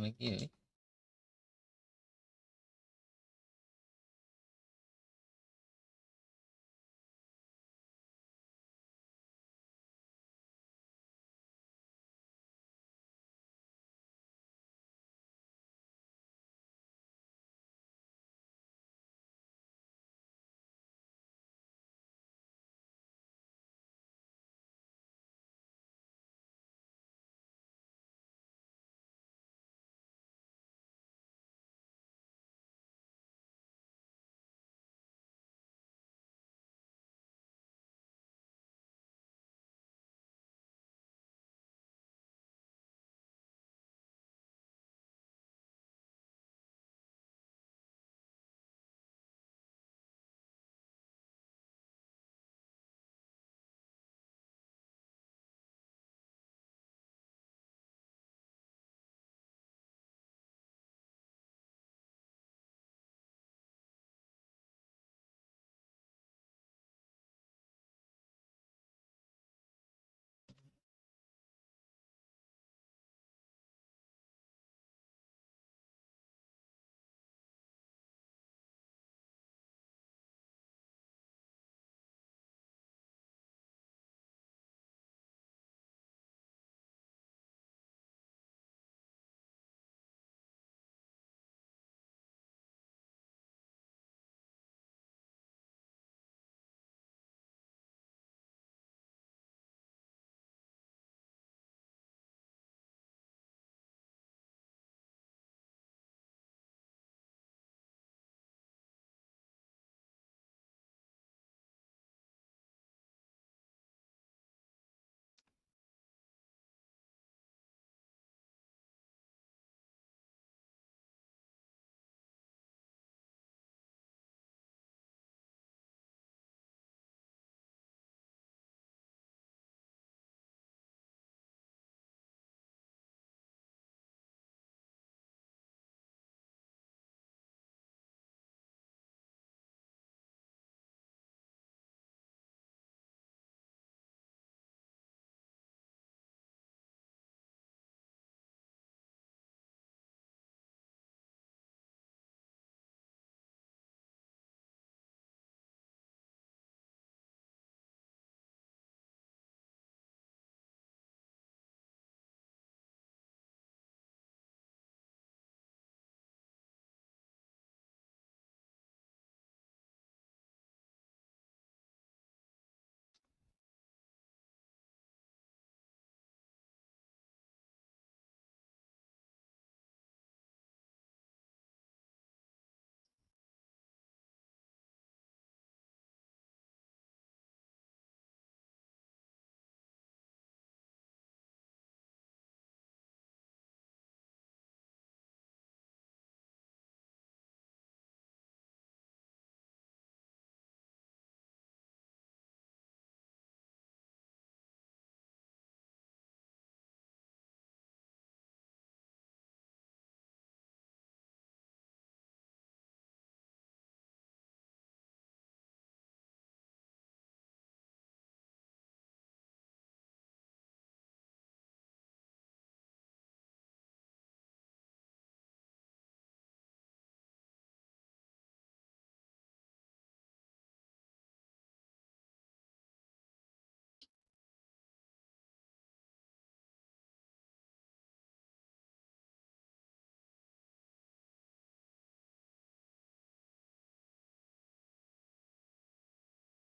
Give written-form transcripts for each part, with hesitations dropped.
lagi ya.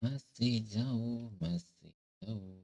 Masih jauh, masih jauh.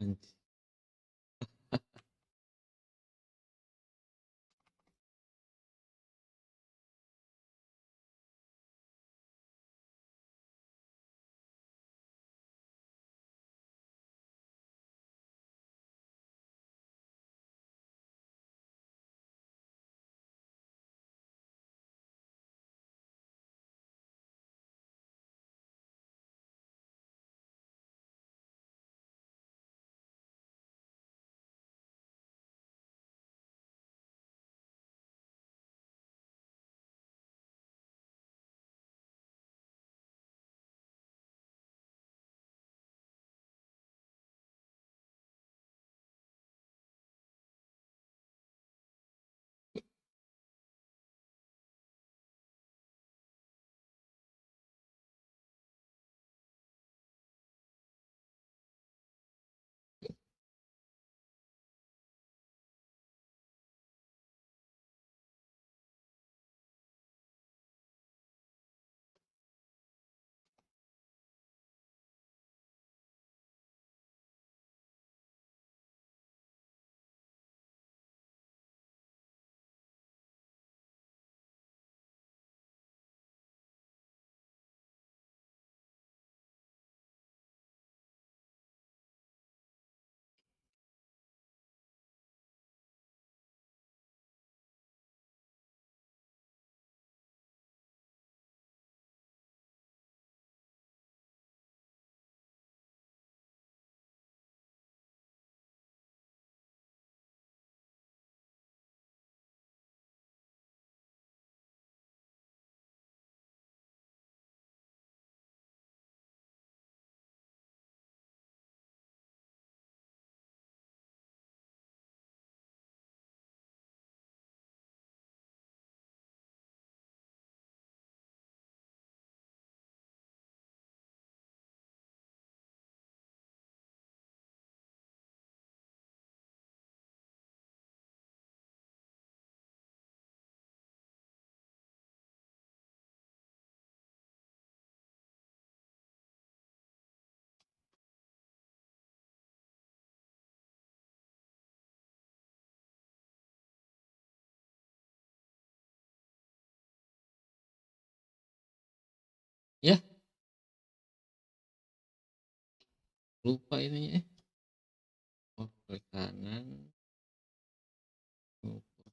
anjing. Ya, lupa ini ya. Oh, klik kanan. Lupa.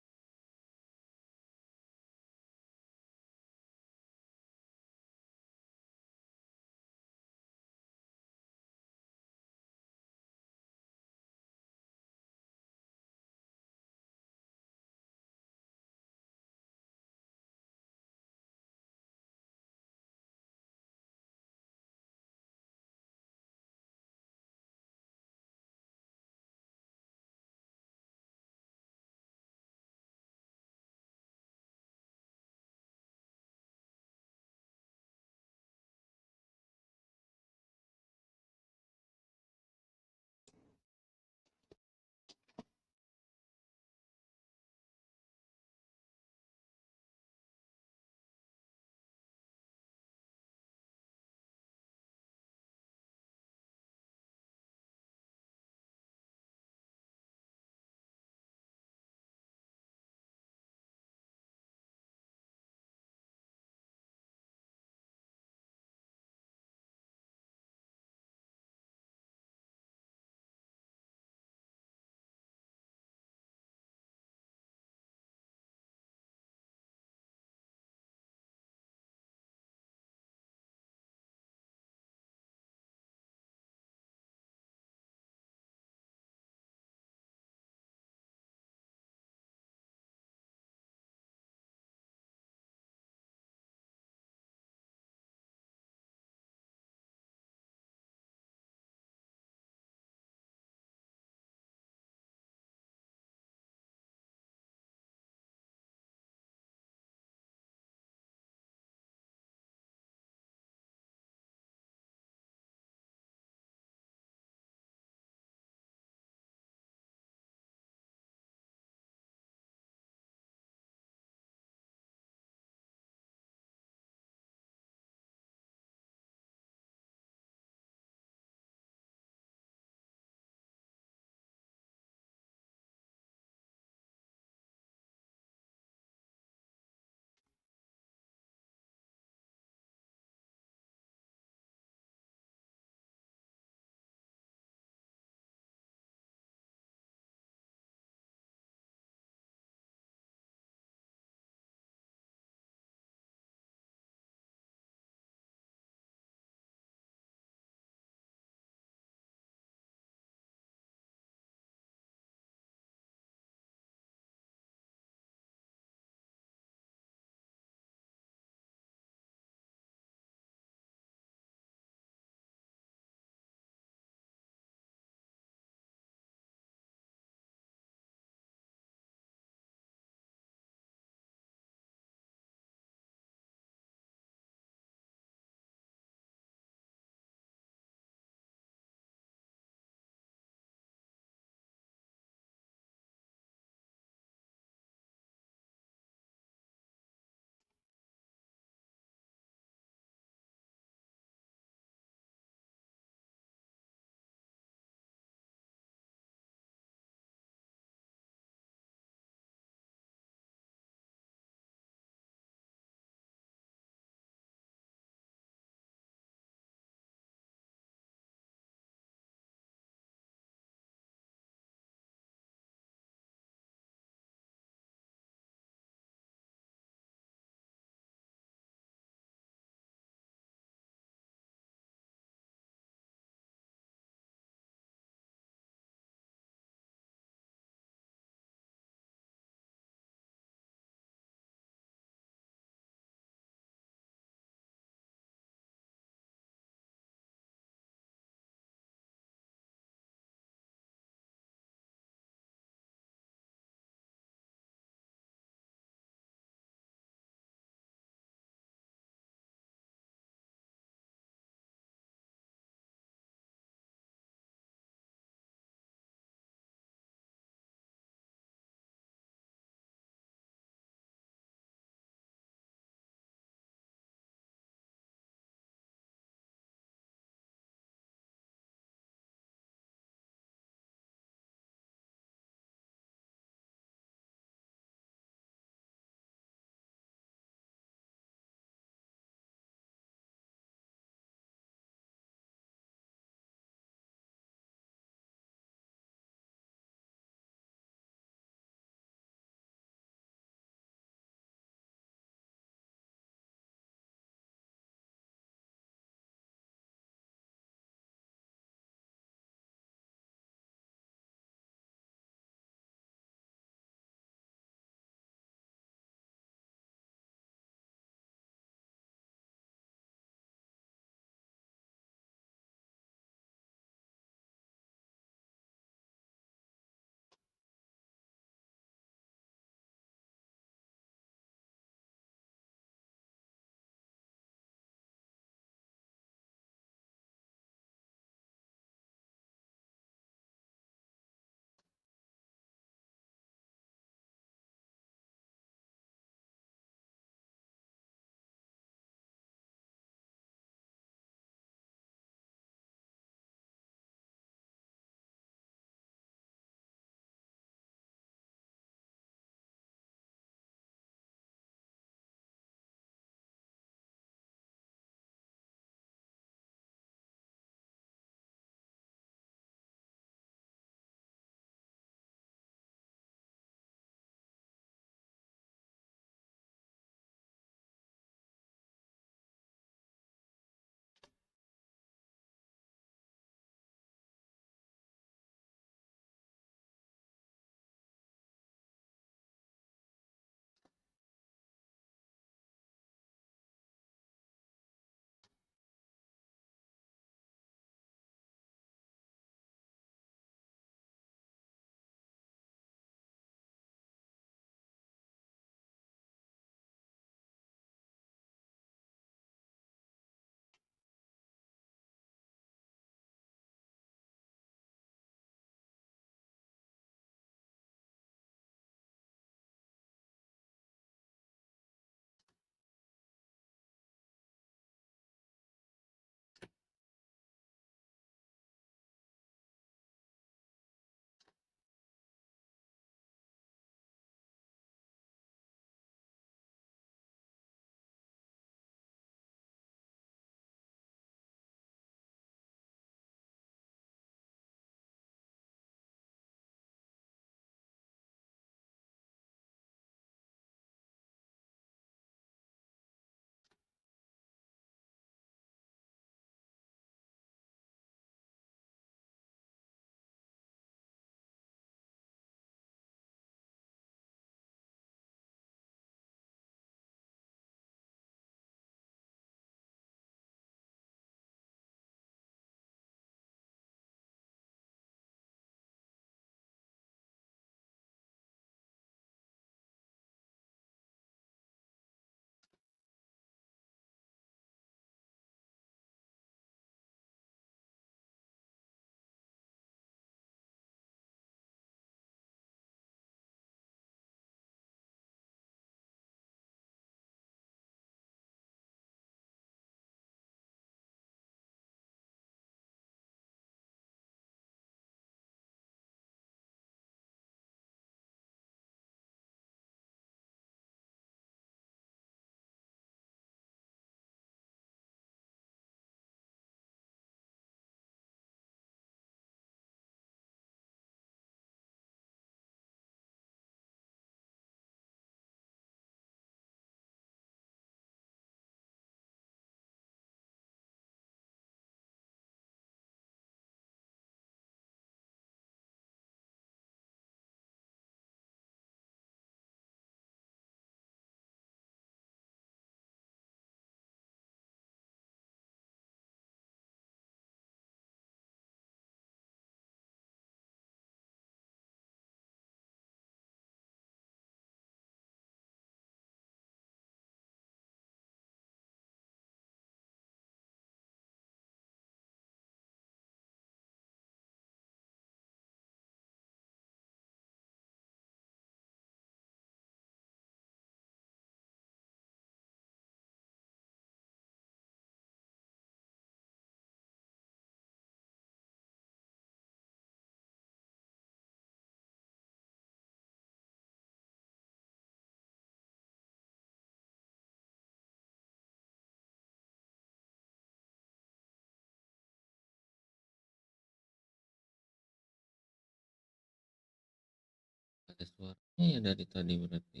ada suaranya ya dari tadi berarti.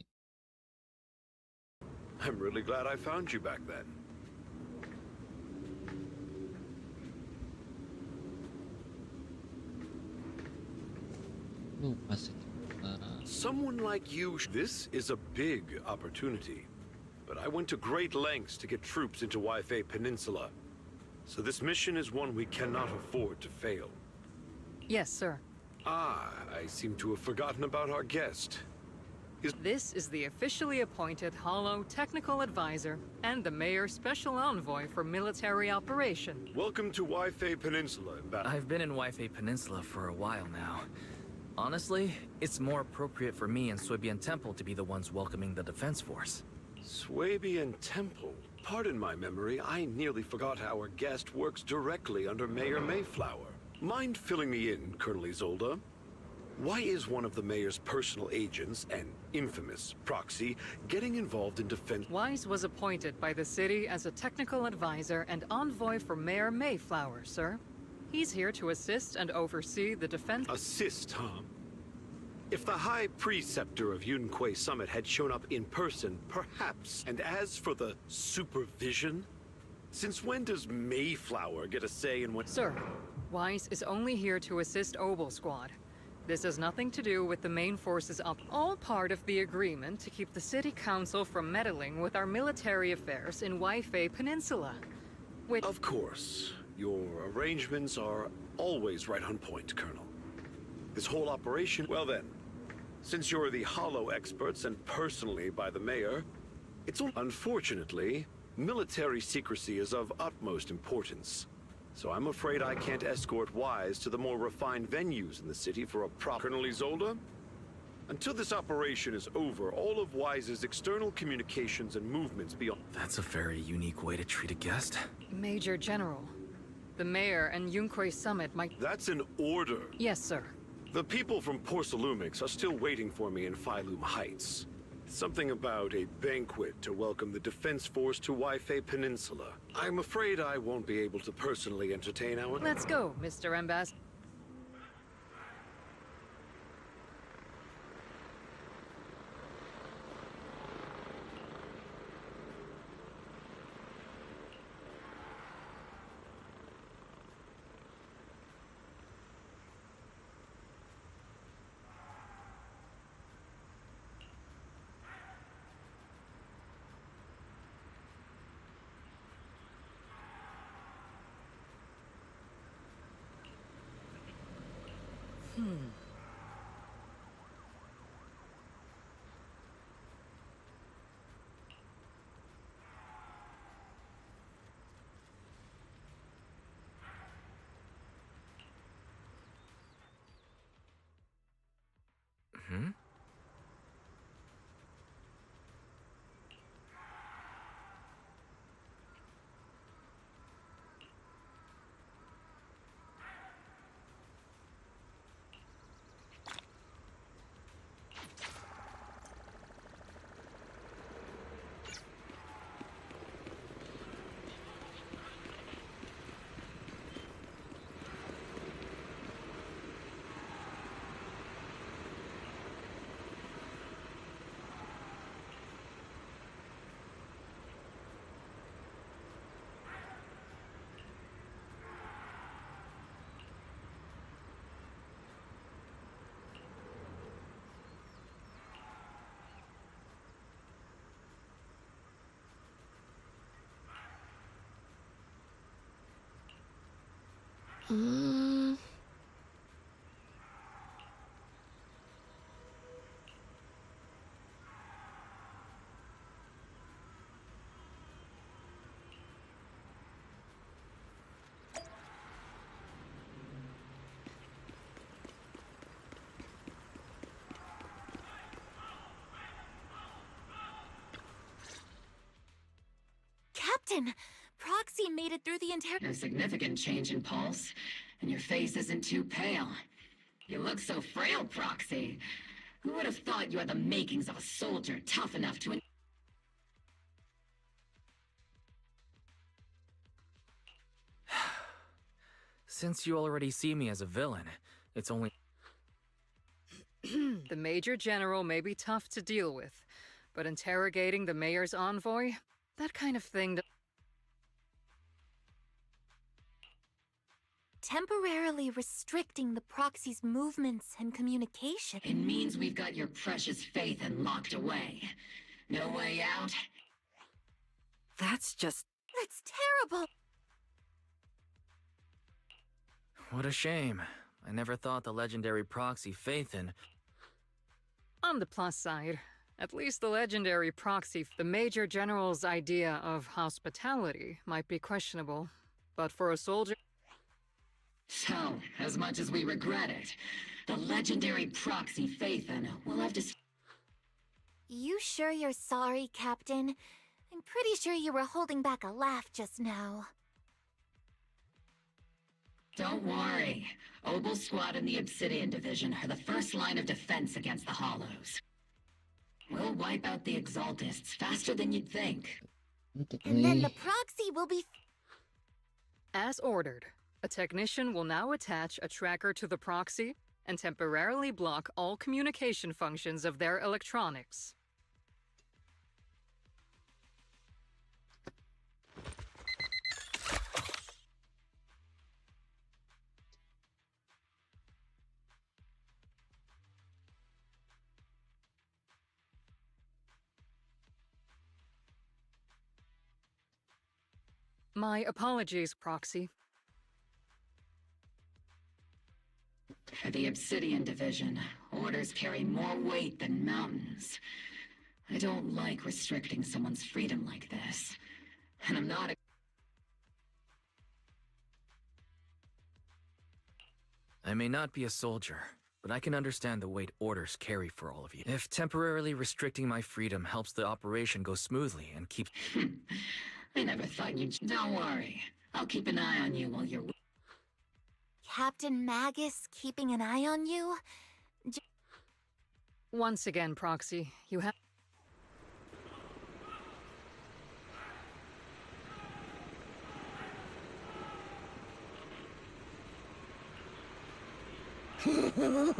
I'm really glad I found you back then. Lupa sekitar. Someone like you, this is a big opportunity. But I went to great lengths to get troops into Waifei Peninsula. So this mission is one we cannot afford to fail. Yes, sir. Ah, I seem to have forgotten about our guest. This is the officially appointed Hollow Technical Advisor and the Mayor's Special Envoy for Military Operation. Welcome to Waifei Peninsula, Ambassador. I've been in Waifei Peninsula for a while now. Honestly, it's more appropriate for me and Suibian Temple to be the ones welcoming the Defense Force. Swabian Temple. Pardon my memory, I nearly forgot our guest works directly under Mayor Mayflower. Mind filling me in, Colonel Isolde? Why is one of the mayor's personal agents, an infamous proxy, getting involved in defense? Wise was appointed by the city as a technical advisor and envoy for Mayor Mayflower, sir. He's here to assist and oversee the defense. Assist, huh? If the High Preceptor of Yunquay Summit had shown up in person, perhaps. And as for the supervision? Since when does Mayflower get a say in what— Sir, Wise is only here to assist Obel Squad. This has nothing to do with the main forces all part of the agreement to keep the City Council from meddling with our military affairs in Waifei Peninsula. Which— Of course. Your arrangements are always right on point, Colonel. This whole operation— Well then, since you're the Hollow experts and personally by the mayor, it's unfortunately, military secrecy is of utmost importance. So I'm afraid I can't escort Wise to the more refined venues in the city for a proper— Colonel Isolde? Until this operation is over, all of Wise's external communications and movements beyond— That's a very unique way to treat a guest. Major General, the Mayor and Yunquay Summit might— That's an order. Yes, sir. The people from Porcelumix are still waiting for me in Phylum Heights. Something about a banquet to welcome the Defense Force to Waifei Peninsula. I'm afraid I won't be able to personally entertain our— Let's go, Mr. Ambassador. Hmm? Captain, Proxy made it through the entire— No significant change in pulse, and your face isn't too pale. You look so frail, Proxy. Who would have thought you had the makings of a soldier tough enough to— Since you already see me as a villain, it's only— The Major General may be tough to deal with, but interrogating the mayor's envoy, that kind of thing. Temporarily restricting the proxy's movements and communication. It means we've got your precious Phaethon locked away. No way out? That's just... That's terrible! what a shame. I never thought the legendary proxy Phaethon... On the plus side, at least the legendary proxy, the Major General's idea of hospitality might be questionable, but for a soldier... So, as much as we regret it, the legendary proxy Phaethon will have to... You sure you're sorry, Captain? I'm pretty sure you were holding back a laugh just now. Don't worry. Obel Squad and the Obsidian Division are the first line of defense against the Hollows. We'll wipe out the Exaltists faster than you'd think. And then the proxy will be... As ordered, a technician will now attach a tracker to the proxy and temporarily block all communication functions of their electronics. My apologies, Proxy. For the Obsidian Division, orders carry more weight than mountains. I don't like restricting someone's freedom like this. And I'm not... I may not be a soldier, but I can understand the weight orders carry for all of you. If temporarily restricting my freedom helps the operation go smoothly and keep... I never thought you'd... Don't worry. I'll keep an eye on you while you're... Captain Magus keeping an eye on you? Once again, Proxy, you have... Huh?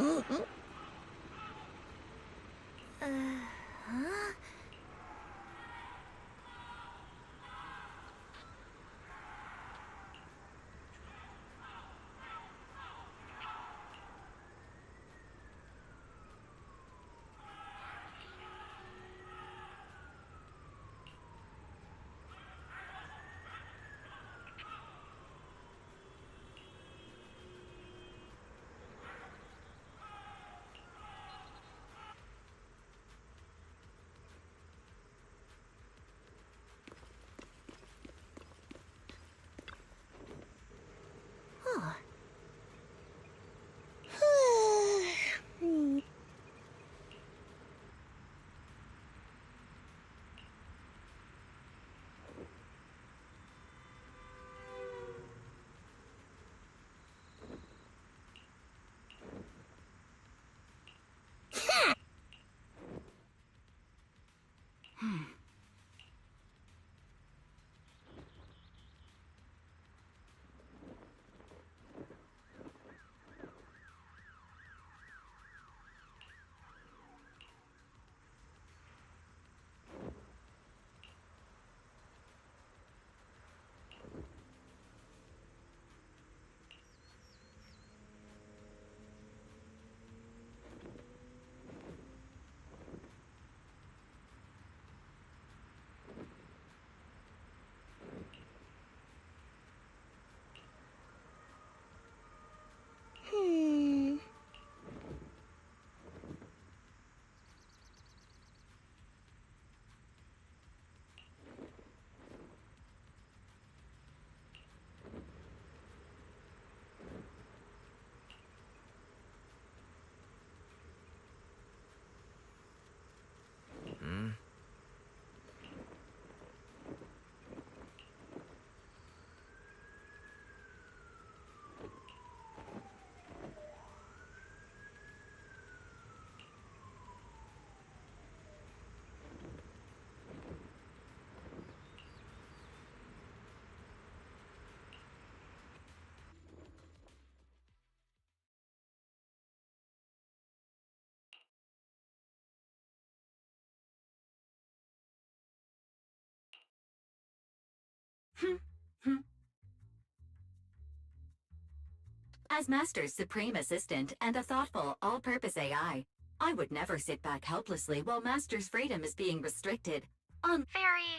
As Master's supreme assistant and a thoughtful, all-purpose AI, I would never sit back helplessly while Master's freedom is being restricted. Fairy,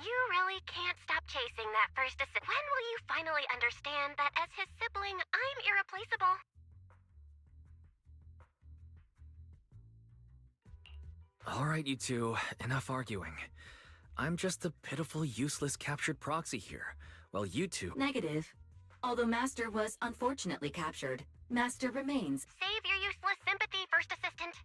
you really can't stop chasing that first assist. When will you finally understand that as his sibling, I'm irreplaceable? Alright, you two, enough arguing. I'm just a pitiful, useless captured proxy here, while you two— Negative. Although Master was unfortunately captured, Master remains. Save your useless sympathy, first assistant.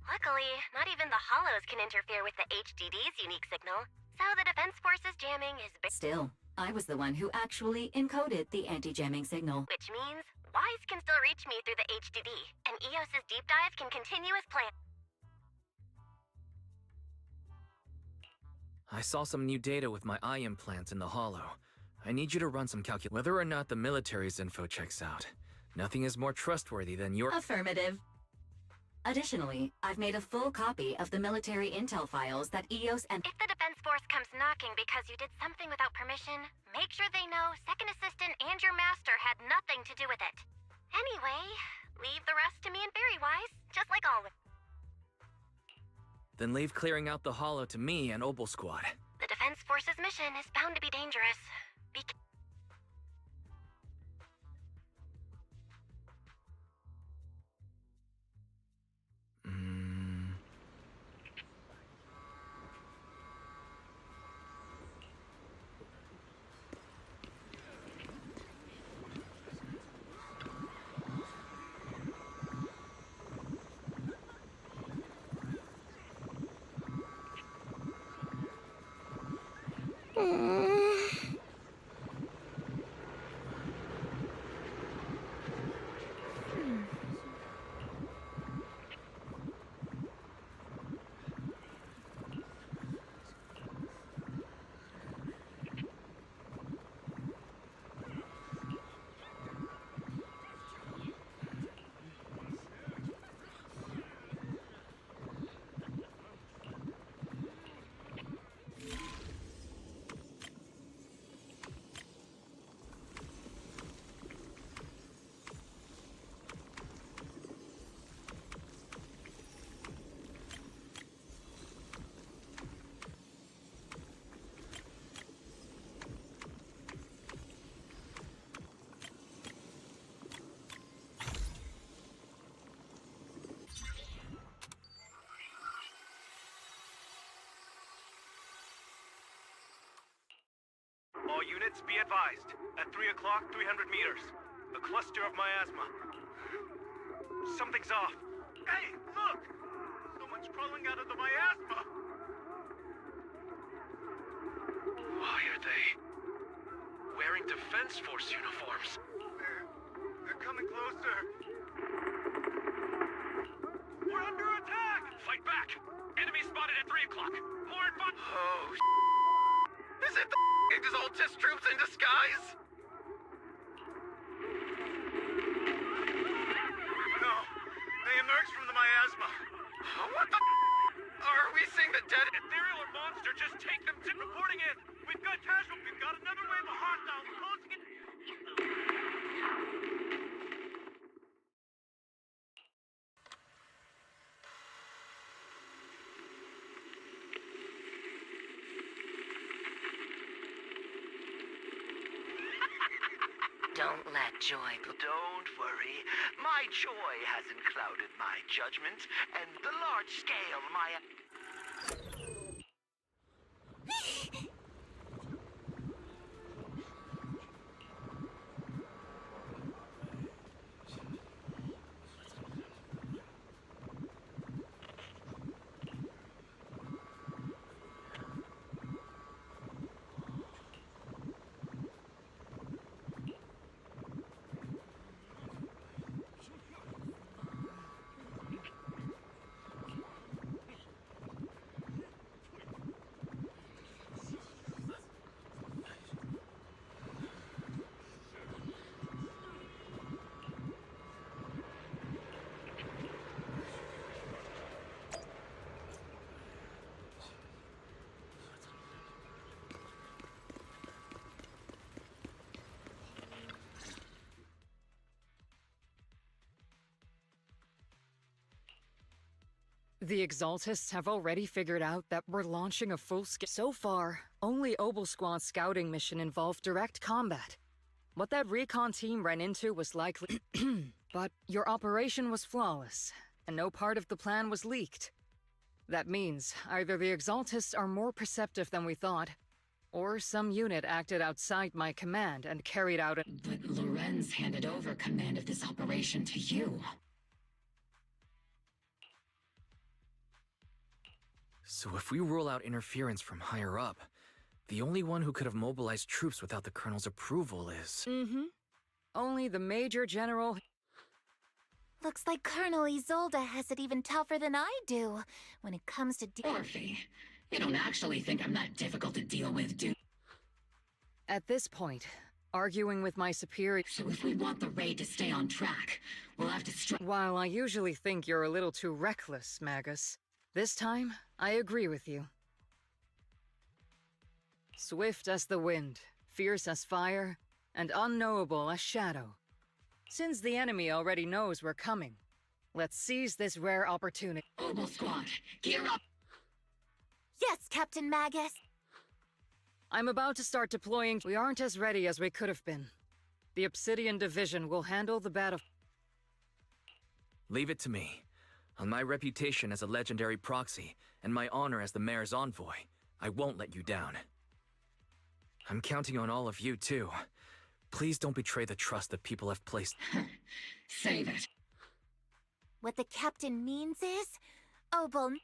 Luckily, not even the Hollows can interfere with the HDD's unique signal, so the Defense Force's jamming is Still, I was the one who actually encoded the anti-jamming signal. which means Wise can still reach me through the HDD, and EOS's deep dive can continue as planned. I saw some new data with my eye implants in the hollow. I need you to run some whether or not the military's info checks out. Nothing is more trustworthy than your— Affirmative. Additionally, I've made a full copy of the military intel files that EOS and— If the Defense Force comes knocking because you did something without permission, make sure they know Second Assistant and your Master had nothing to do with it. Anyway, leave the rest to me and Fairy Wise, just like always. Then leave clearing out the hollow to me and Obel Squad. The Defense Force's mission is bound to be dangerous. Be All units, be advised. At 3 o'clock, 300 meters. A cluster of miasma. Something's off. Hey, look! Someone's crawling out of the miasma! Why are they wearing Defense Force uniforms? They're coming closer. We're under attack! Fight back! Enemy spotted at 3 o'clock. More advanced. Oh, is it the Exaltus troops in disguise? No, they emerged from the miasma. What the are we seeing the dead ethereal or monster? Just take them to reporting in. We've got casualties. We've got another wave of hostiles closing in. Don't let joy. Don't worry. My joy hasn't clouded my judgment, and the large scale my... The Exaltists have already figured out that we're launching a full-scale... So far, only Obel Squad's scouting mission involved direct combat. What that recon team ran into was likely... But your operation was flawless, and no part of the plan was leaked. That means either the Exaltists are more perceptive than we thought, or some unit acted outside my command and carried out a... But Lorenz handed over command of this operation to you. So if we rule out interference from higher up, the only one who could have mobilized troops without the Colonel's approval is... Mm-hmm. Only the Major General... Looks like Colonel Isolde has it even tougher than I do when it comes to... Orphe, you don't actually think I'm that difficult to deal with, do you? At this point, arguing with my superior... So if we want the raid to stay on track, we'll have to While I usually think you're a little too reckless, Magus, this time, I agree with you. Swift as the wind, fierce as fire, and unknowable as shadow. Since the enemy already knows we're coming, let's seize this rare opportunity. Obel Squad, gear up! Yes, Captain Magus! I'm about to start deploying. We aren't as ready as we could have been. The Obsidian Division will handle the battle. Leave it to me. On my reputation as a legendary proxy, and my honor as the Mayor's envoy, I won't let you down. I'm counting on all of you, too. Please don't betray the trust that people have placed. Save it. What the captain means is... Obel...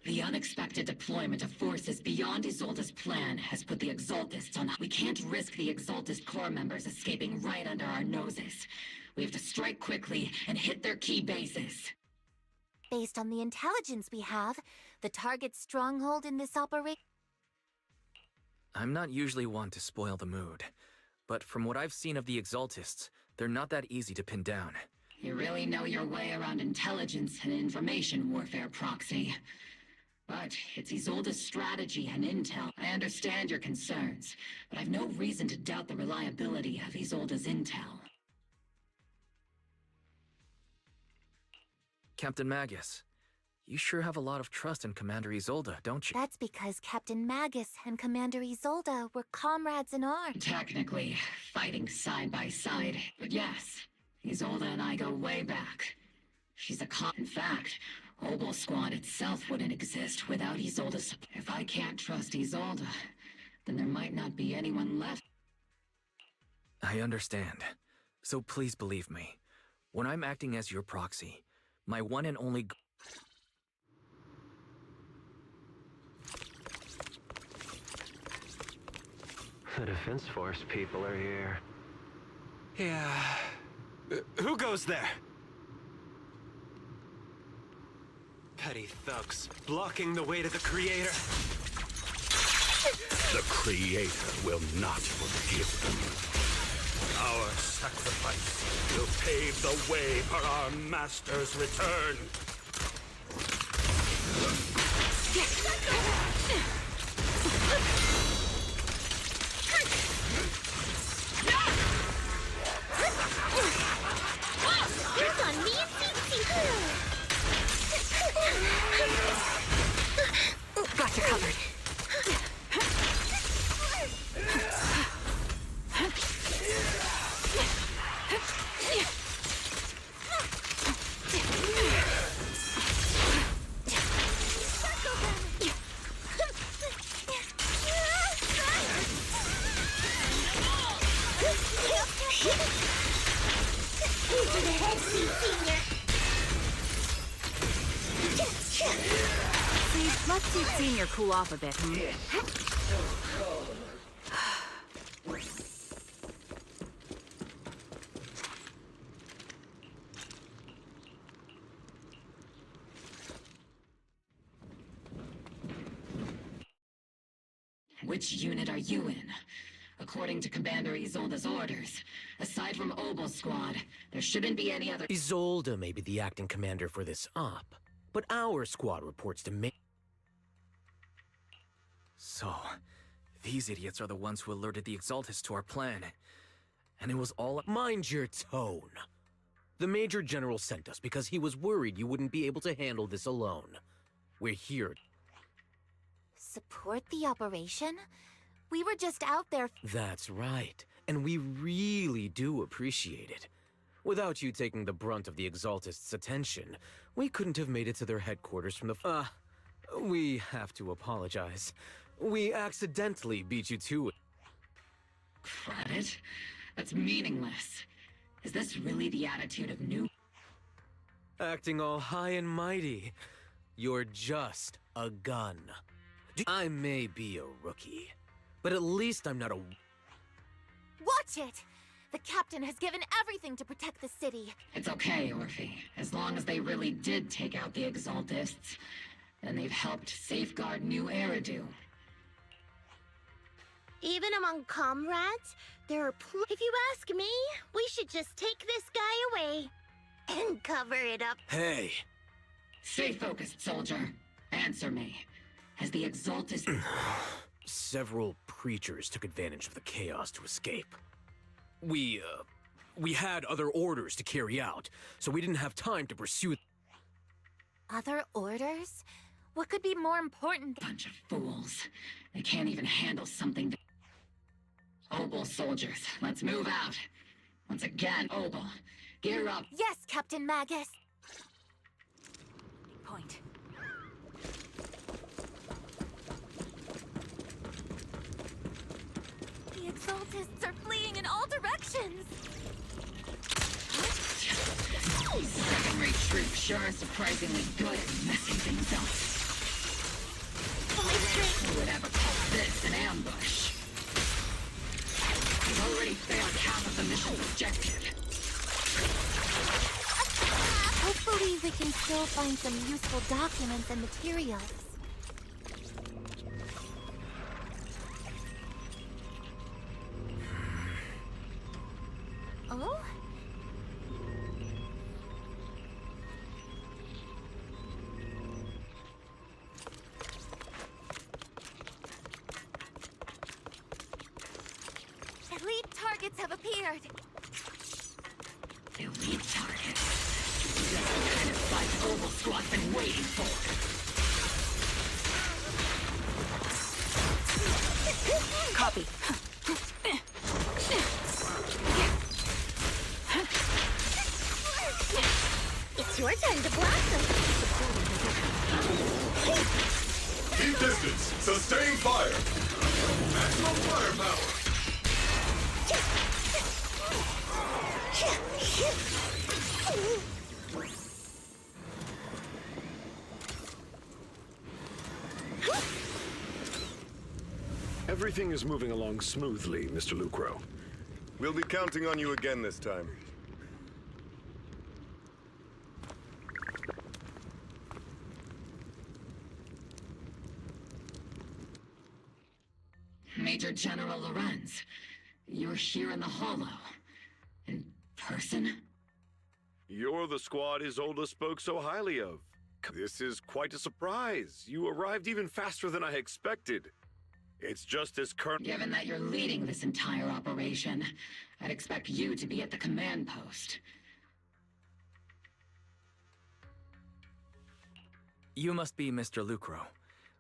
The unexpected deployment of forces beyond Isolde's plan has put the Exaltists on... We can't risk the Exaltist Corps members escaping right under our noses. We have to strike quickly and hit their key bases. Based on the intelligence we have, the target's stronghold in this operation... I'm not usually one to spoil the mood, but from what I've seen of the Exaltists, they're not that easy to pin down. You really know your way around intelligence and information warfare, Proxy. But it's Isolde's strategy and intel. I understand your concerns, but I've no reason to doubt the reliability of Isolde's intel. Captain Magus, you sure have a lot of trust in Commander Isolde, don't you? That's because Captain Magus and Commander Isolde were comrades in arms. Technically, fighting side by side. But yes, Isolde and I go way back. She's a In fact, Obel Squad itself wouldn't exist without Isolde's... If I can't trust Isolde, then there might not be anyone left. I understand. So please believe me. When I'm acting as your proxy, my one and only... The Defense Force people are here. Yeah. Who goes there? Petty thugs, blocking the way to the Creator. The Creator will not forgive them. Our sacrifice will pave the way for our Master's return. Here's on me and Got you covered. Please, let's see Senior cool off a bit, Which unit are you in? According to Commander Isolde's orders, aside from Obel Squad, there shouldn't be any other— Isolde may be the acting commander for this op, but our squad reports to me. So, these idiots are the ones who alerted the Exaltus to our plan. And it was all— Mind your tone. The Major General sent us because he was worried you wouldn't be able to handle this alone. We're here. Support the operation? We were just out there. That's right, and we really do appreciate it. Without you taking the brunt of the Exaltists' attention, we couldn't have made it to their headquarters from the— we have to apologize. We accidentally beat you to it. Credit? That's meaningless. Is this really the attitude of new— Acting all high and mighty. You're just a gun. I may be a rookie, but at least I'm not a— Watch it! The captain has given everything to protect the city. It's okay, Orphe. As long as they really did take out the Exaltists, then they've helped safeguard New Eridu. Even among comrades, there are if you ask me, we should just take this guy away and cover it up. Hey! Stay focused, soldier. Answer me. Has the Exaltist— Several preachers took advantage of the chaos to escape. We had other orders to carry out, so we didn't have time to pursue— Other orders? What could be more important— Bunch of fools. They can't even handle something that— Obel soldiers, let's move out. Once again, Obel, gear up. Yes, Captain Magus. Point. The Exaltists are fleeing in all directions. These second-rate troops sure are surprisingly good at messing things up. Who would ever call this an ambush? We've already failed half of the mission's objective. Hopefully we can still find some useful documents and materials. Oh? Elite targets have appeared. Elite targets. That's the kind of fight Obel Squad's been waiting for. Copy. It's your turn to blossom. Keep distance. Sustain fire. Maximum firepower. Everything is moving along smoothly, Mr. Lucro. We'll be counting on you again this time. Major General Lorenz, you're here in the Hollow. In person? You're the squad Isolde spoke so highly of. This is quite a surprise. You arrived even faster than I expected. It's just as Given that you're leading this entire operation, I'd expect you to be at the command post. You must be Mr. Lucro.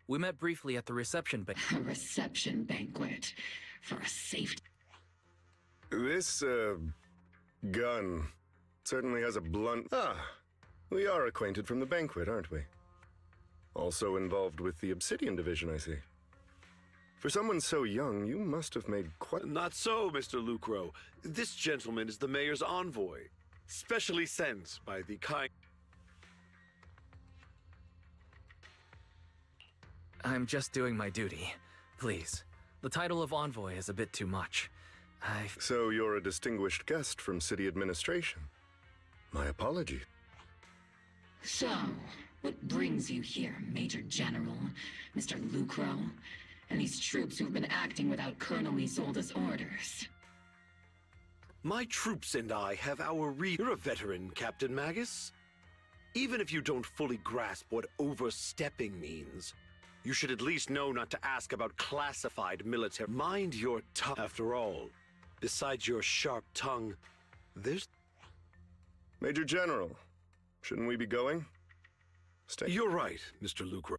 We met briefly at the reception A reception banquet for a safety. This, gun certainly has a blunt— we are acquainted from the banquet, aren't we? Also involved with the Obsidian Division, I see. For someone so young, you must have made quite— Not so, Mr. Lucro. This gentleman is the mayor's envoy, specially sent by the kind— I'm just doing my duty. Please. The title of envoy is a bit too much. So you're a distinguished guest from city administration. My apology. So, what brings you here, Major General, Mr. Lucro, and these troops who've been acting without Colonel Isolde's orders? My troops and I have our You're a veteran, Captain Magus. Even if you don't fully grasp what overstepping means, you should at least know not to ask about classified military. Mind your tongue. After all, besides your sharp tongue, there's... Major General, shouldn't we be going? Stay. You're right, Mr. Lucro.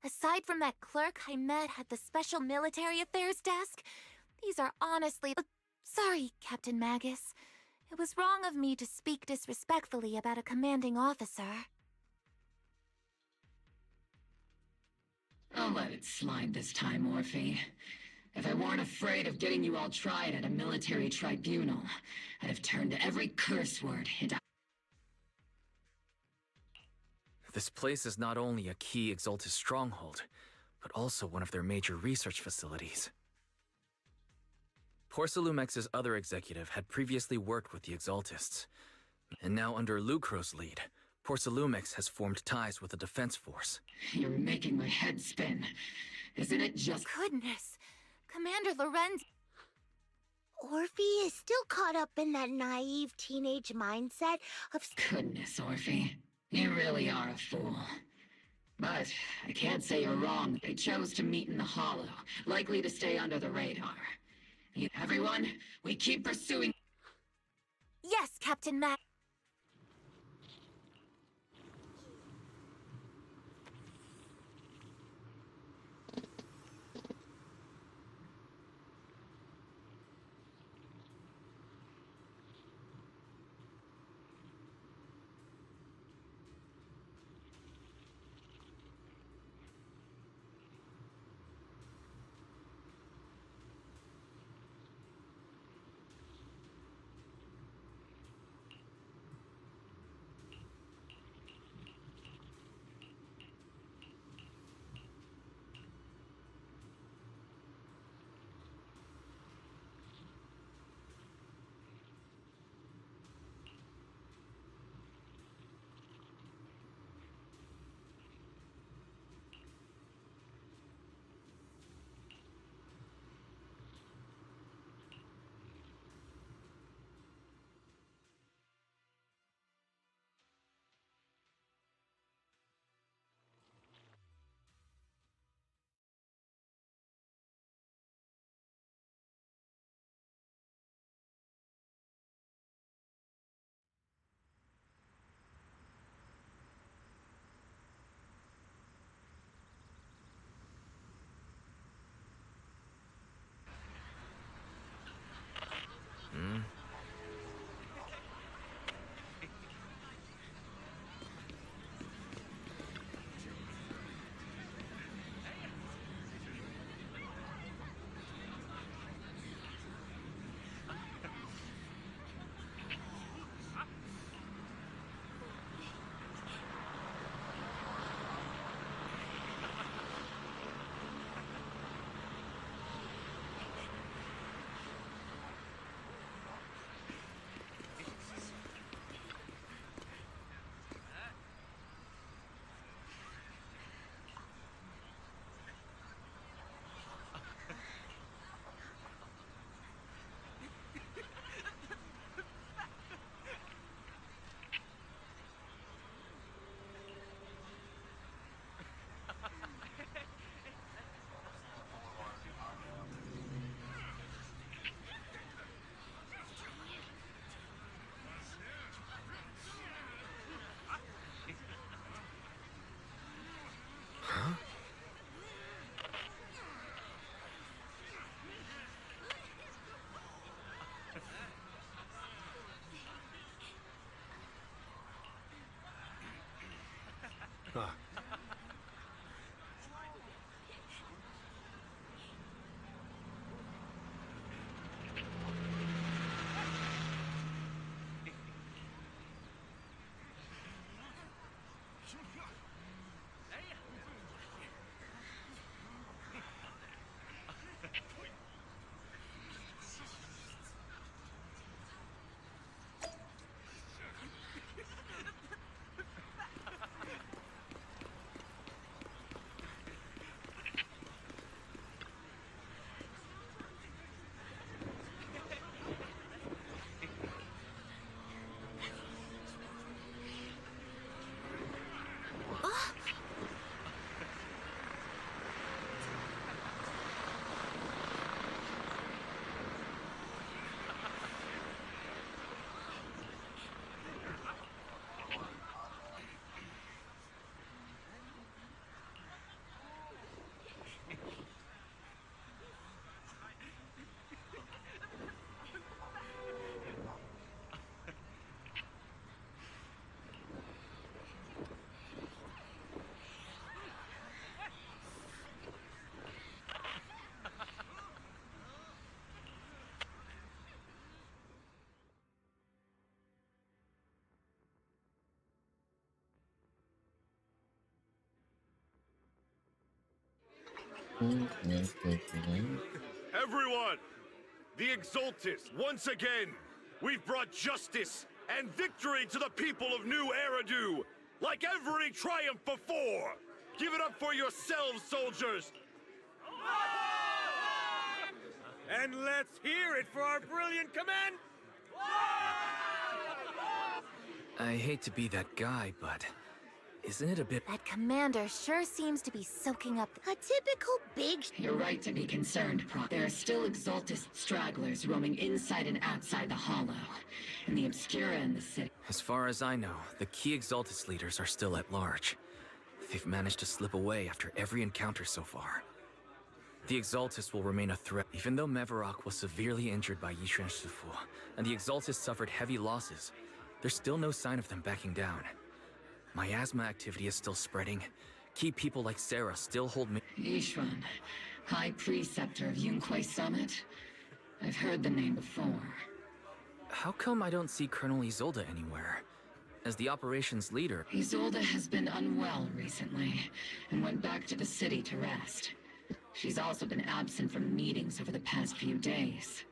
Aside from that clerk I met at the Special Military Affairs desk, these are honestly... sorry, Captain Magus. It was wrong of me to speak disrespectfully about a commanding officer. I'll let it slide this time, Orphe. If I weren't afraid of getting you all tried at a military tribunal, I'd have turned every curse word into... This place is not only a key Exaltus stronghold, but also one of their major research facilities. Porcelumex's other executive had previously worked with the Exaltists, and now under Lucro's lead, Porcelumex has formed ties with the defense force. You're making my head spin. Isn't it just... Goodness! Commander Lorenz... Orphe is still caught up in that naive teenage mindset of... Goodness, Orphe. You really are a fool. But I can't say you're wrong. They chose to meet in the Hollow, likely to stay under the radar. Everyone, we keep pursuing... Yes, Captain Mac... Ah. Everyone! The Exaltis, once again! We've brought justice and victory to the people of New Eridu! Like every triumph before! Give it up for yourselves, soldiers! And let's hear it for our brilliant command! I hate to be that guy, but isn't it a bit... That commander sure seems to be soaking up a typical big... You're right to be concerned, Proc. There are still Exaltist stragglers roaming inside and outside the Hollow, in the Obscura and the city. As far as I know, the key Exaltus leaders are still at large. They've managed to slip away after every encounter so far. The Exaltus will remain a threat, even though Mevarok was severely injured by Yishuan Shifu, and the Exaltus suffered heavy losses. There's still no sign of them backing down. Miasma activity is still spreading. Key people like Sarah still hold me. Yishuan, High Preceptor of Yunquai Summit? I've heard the name before. How come I don't see Colonel Isolde anywhere? As the operations leader... Isolde has been unwell recently, and went back to the city to rest. She's also been absent from meetings over the past few days.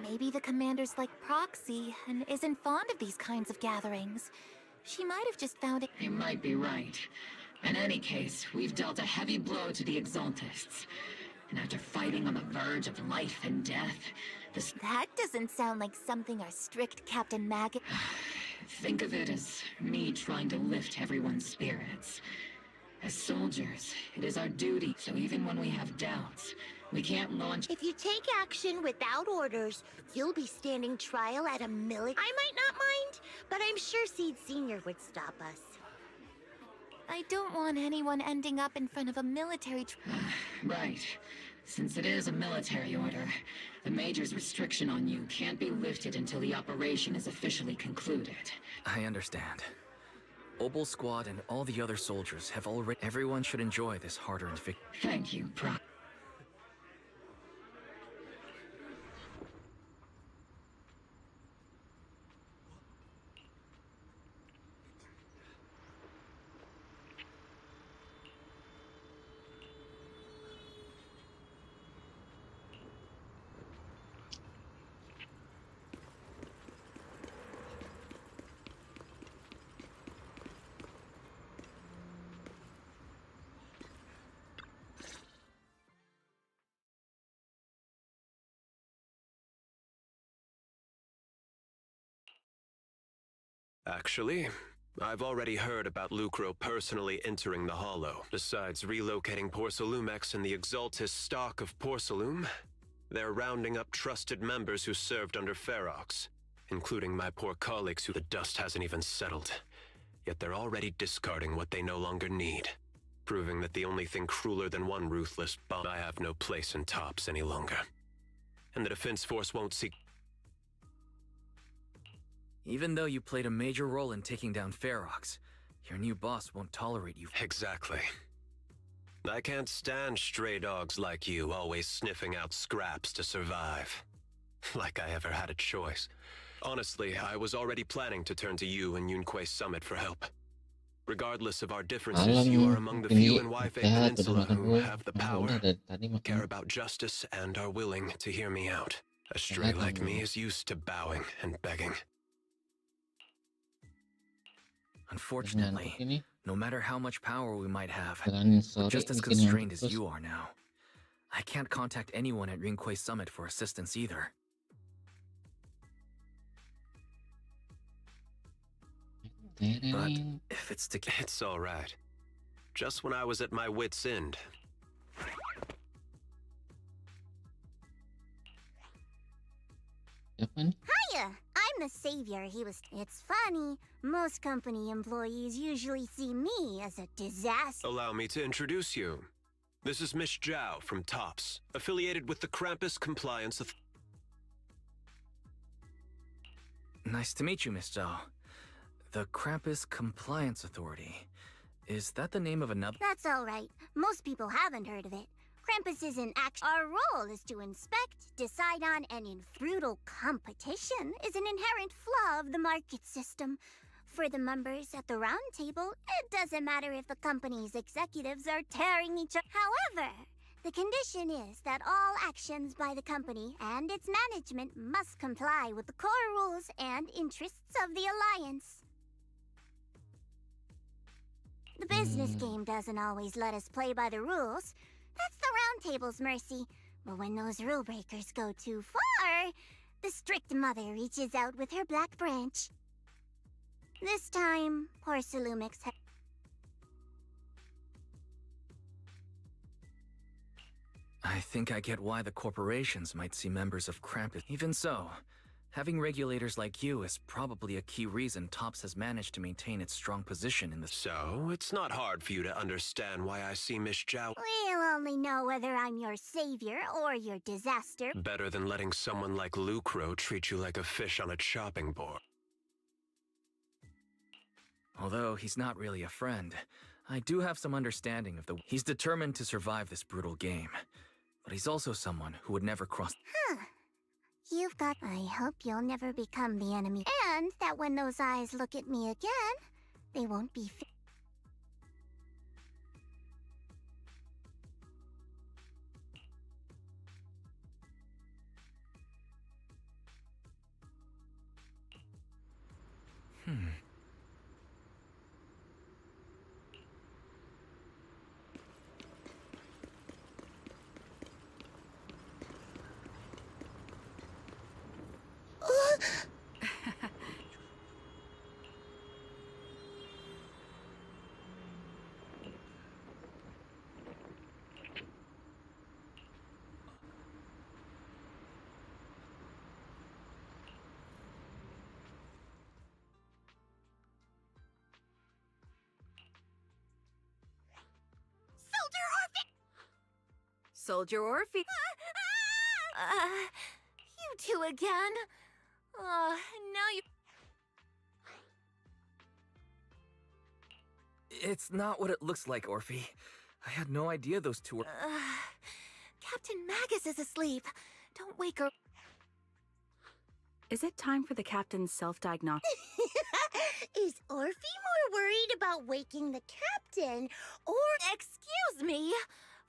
Maybe the commander's like Proxy and isn't fond of these kinds of gatherings. She might have just found it. You might be right. In any case, we've dealt a heavy blow to the Exaltists. And after fighting on the verge of life and death, this... That doesn't sound like something our strict Captain Maggot... Think of it as me trying to lift everyone's spirits. As soldiers, it is our duty, so even when we have doubts, we can't launch... If you take action without orders, you'll be standing trial at a military... I might not mind, but I'm sure Seed Senior would stop us. I don't want anyone ending up in front of a military... Right. Since it is a military order, the Major's restriction on you can't be lifted until the operation is officially concluded. I understand. Obel Squad and all the other soldiers have already... Everyone should enjoy this hard-earned victory. Thank you, Proc. Actually, I've already heard about Lucro personally entering the Hollow. Besides relocating Porcelumex and the Exaltis stock of Porcelum, they're rounding up trusted members who served under Ferox, including my poor colleagues who the dust hasn't even settled. Yet they're already discarding what they no longer need, proving that the only thing crueler than one ruthless bomb... I have no place in Tops any longer. And the Defense Force won't seek... Even though you played a major role in taking down Ferox, your new boss won't tolerate you. Exactly. I can't stand stray dogs like you always sniffing out scraps to survive. Like I ever had a choice. Honestly, I was already planning to turn to you and Yunquai Summit for help. Regardless of our differences, you are among the few in Waifei Peninsula who have the power, care about justice, and are willing to hear me out. A stray like me is used to bowing and begging. Unfortunately, ini no matter how much power we might have, jalanin we're story just as bikin constrained ngantuk as terus. you are now. I can't contact anyone at Ringquay Summit for assistance either. But if it's to... It's all right. Just when I was at my wit's end. Siapa nih? Hiya! I'm the savior he was. It's funny. Most company employees usually see me as a disaster. Allow me to introduce you. This is Miss Zhao from TOPS, affiliated with the Krampus Compliance Authority. Nice to meet you, Miss Zhao. The Krampus Compliance Authority. Is that the name of another? That's all right. Most people haven't heard of it. Krampus isn't actually. Our role is to inspect, decide on, and in brutal competition is an inherent flaw of the market system. For the members at the round table, it doesn't matter if the company's executives are tearing each other. However, the condition is that all actions by the company and its management must comply with the core rules and interests of the Alliance. The business game doesn't always let us play by the rules. That's the round table's mercy. But when those rule breakers go too far, the strict mother reaches out with her black branch. This time, poor Salumix had... I think I get why the corporations might see members of Krampus. Even so, having regulators like you is probably a key reason TOPS has managed to maintain its strong position in the... So, it's not hard for you to understand why I see Miss Zhao We'll only know whether I'm your savior or your disaster. better than letting someone like Lucro treat you like a fish on a chopping board. Although he's not really a friend, I do have some understanding of the... He's determined to survive this brutal game. But he's also someone who would never cross... Huh. You've got... I hope you'll never become the enemy. And that when those eyes look at me again, they won't be... Soldier Orphe. You two again? Now you... It's not what it looks like, Orphe. I had no idea those two were... Captain Magus is asleep. Don't wake her. Is it time for the captain's self-diagnostic? Is Orphe more worried about waking the captain, or... Excuse me!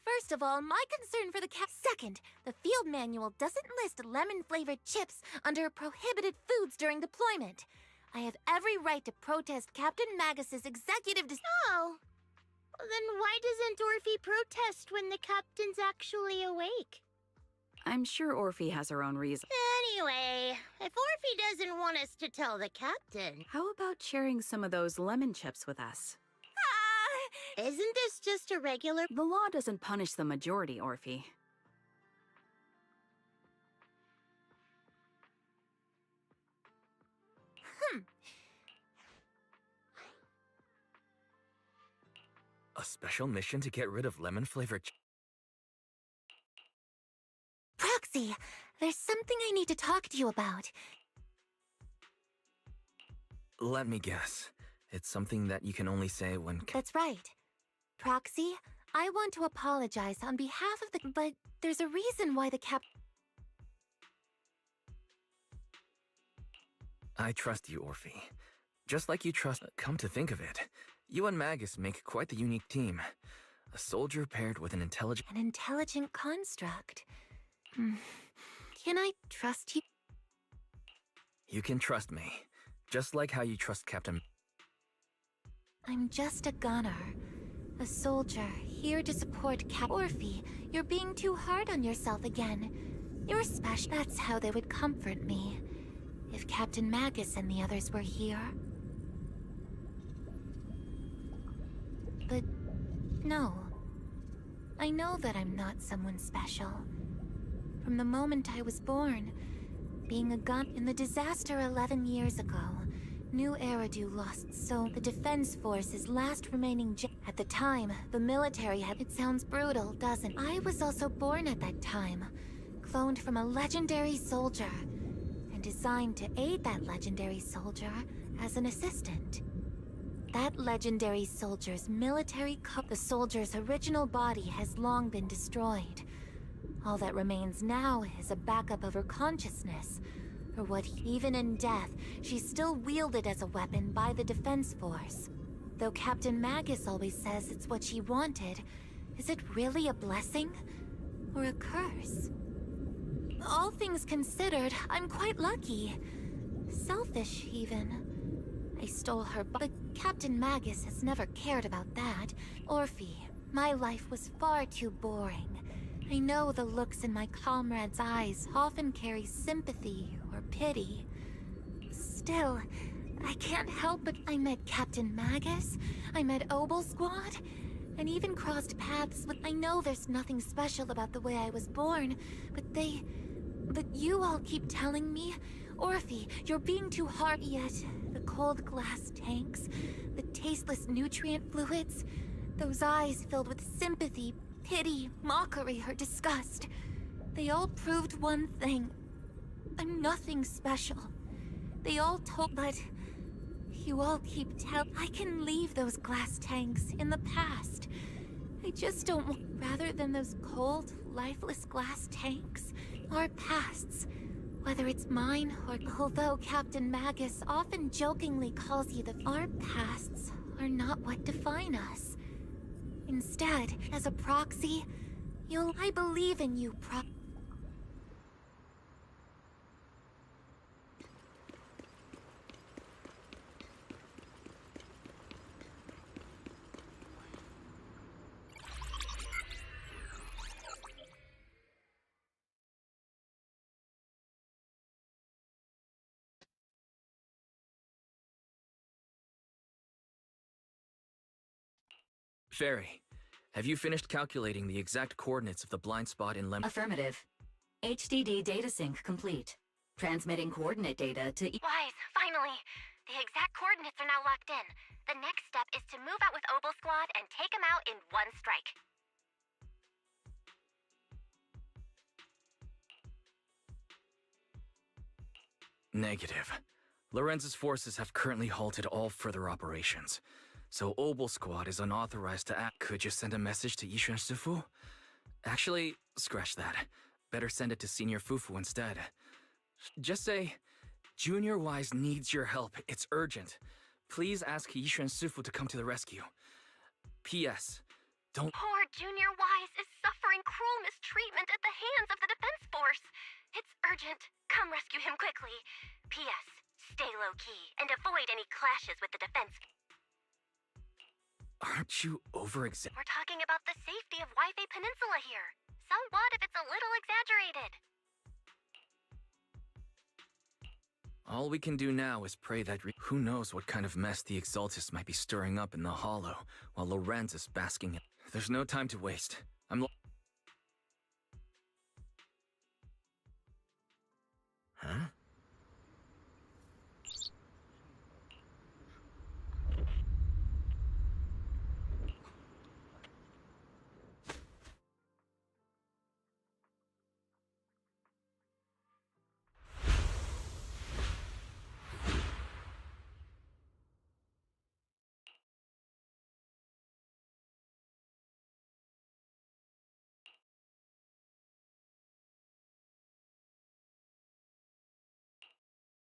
First of all, my concern for the Second, the field manual doesn't list lemon-flavored chips under prohibited foods during deployment. I have every right to protest Captain Magus's executive Oh. Then why doesn't Orphe protest when the captain's actually awake? I'm sure Orphe has her own reason. Anyway, if Orphe doesn't want us to tell the captain... How about sharing some of those lemon chips with us? Isn't this just a regular... The law doesn't punish the majority, Orphe. A special mission to get rid of lemon-flavored... Proxy, there's something I need to talk to you about. Let me guess. It's something that you can only say when... That's right. Proxy, I want to apologize on behalf of the... But there's a reason why the I trust you, Orphe. Just like you trust... Come to think of it, you and Magus make quite the unique team. A soldier paired with an intelligent... An intelligent construct. Can I trust you? You can trust me. Just like how you trust Captain... I'm just a gunner. A soldier, here to support Orphe, you're being too hard on yourself again. You're special. That's how they would comfort me. If Captain Magus and the others were here. But no. I know that I'm not someone special. From the moment I was born, being a gun in the disaster 11 years ago, New Eridu lost the Defense Force's last remaining at the time, the military had— It sounds brutal, doesn't it? I was also born at that time, cloned from a legendary soldier, and designed to aid that legendary soldier as an assistant. That legendary soldier's the soldier's original body has long been destroyed. All that remains now is a backup of her consciousness, or what even in death, she's still wielded as a weapon by the Defense Force. Though Captain Magus always says it's what she wanted, is it really a blessing? Or a curse? All things considered, I'm quite lucky. Selfish, even. I stole her, but Captain Magus has never cared about that. Orphe, my life was far too boring. I know the looks in my comrades' eyes often carry sympathy or pity. Still, I can't help but I met Captain Magus, I met Obel Squad, and even crossed paths with— I know there's nothing special about the way I was born, but you all keep telling me, Orphe, you're being too hard. Yet, the cold glass tanks, the tasteless nutrient fluids, those eyes filled with sympathy, pity, mockery, or disgust. They all proved one thing. I'm nothing special. They all told— but you all keep I can leave those glass tanks in the past. I just don't want— rather than those cold, lifeless glass tanks, our pasts, whether it's mine or— although Captain Magus often jokingly calls you our pasts are not what define us. Instead, as a proxy, I believe in you, Fairy, have you finished calculating the exact coordinates of the blind spot in Affirmative. HDD data sync complete. Transmitting coordinate data to Wise, finally! The exact coordinates are now locked in. The next step is to move out with Obel Squad and take them out in one strike. Negative. Lorenz's forces have currently halted all further operations. So Obel Squad is unauthorized to act. Could you send a message to Yishuan Sufu? Actually, scratch that. Better send it to Senior Fufu instead. Just say, Junior Wise needs your help. It's urgent. Please ask Yishuan Sufu to come to the rescue. P.S. Don't— Poor Junior Wise is suffering cruel mistreatment at the hands of the Defense Force. It's urgent. Come rescue him quickly. P.S. Stay low-key and avoid any clashes with the defense. Aren't you over-exaggerating? We're talking about the safety of Wi-Fi Peninsula here. So what if it's a little exaggerated? All we can do now is pray that who knows what kind of mess the Exaltists might be stirring up in the Hollow, while Lorenz is basking in— There's no time to waste. Huh?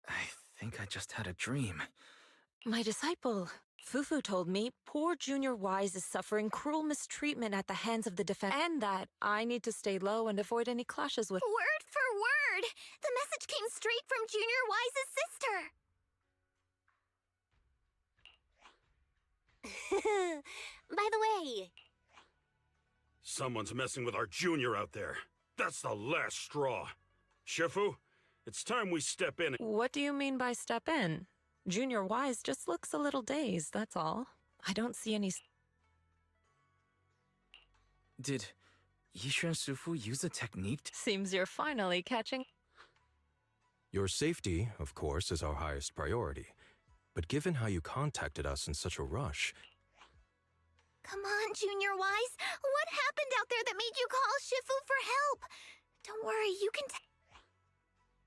I think I just had a dream. My disciple, Fufu, told me poor Junior Wise is suffering cruel mistreatment at the hands of the defense, and that I need to stay low and avoid any clashes with— Word for word! The message came straight from Junior Wise's sister! By the way... Someone's messing with our junior out there. That's the last straw. Shifu, it's time we step in. What do you mean by step in? Junior Wise just looks a little dazed, that's all. I don't see any... Did Yishan Sufu use a technique? Seems you're finally catching... Your safety, of course, is our highest priority. But given how you contacted us in such a rush... Come on, Junior Wise. What happened out there that made you call Shifu for help? Don't worry, you can...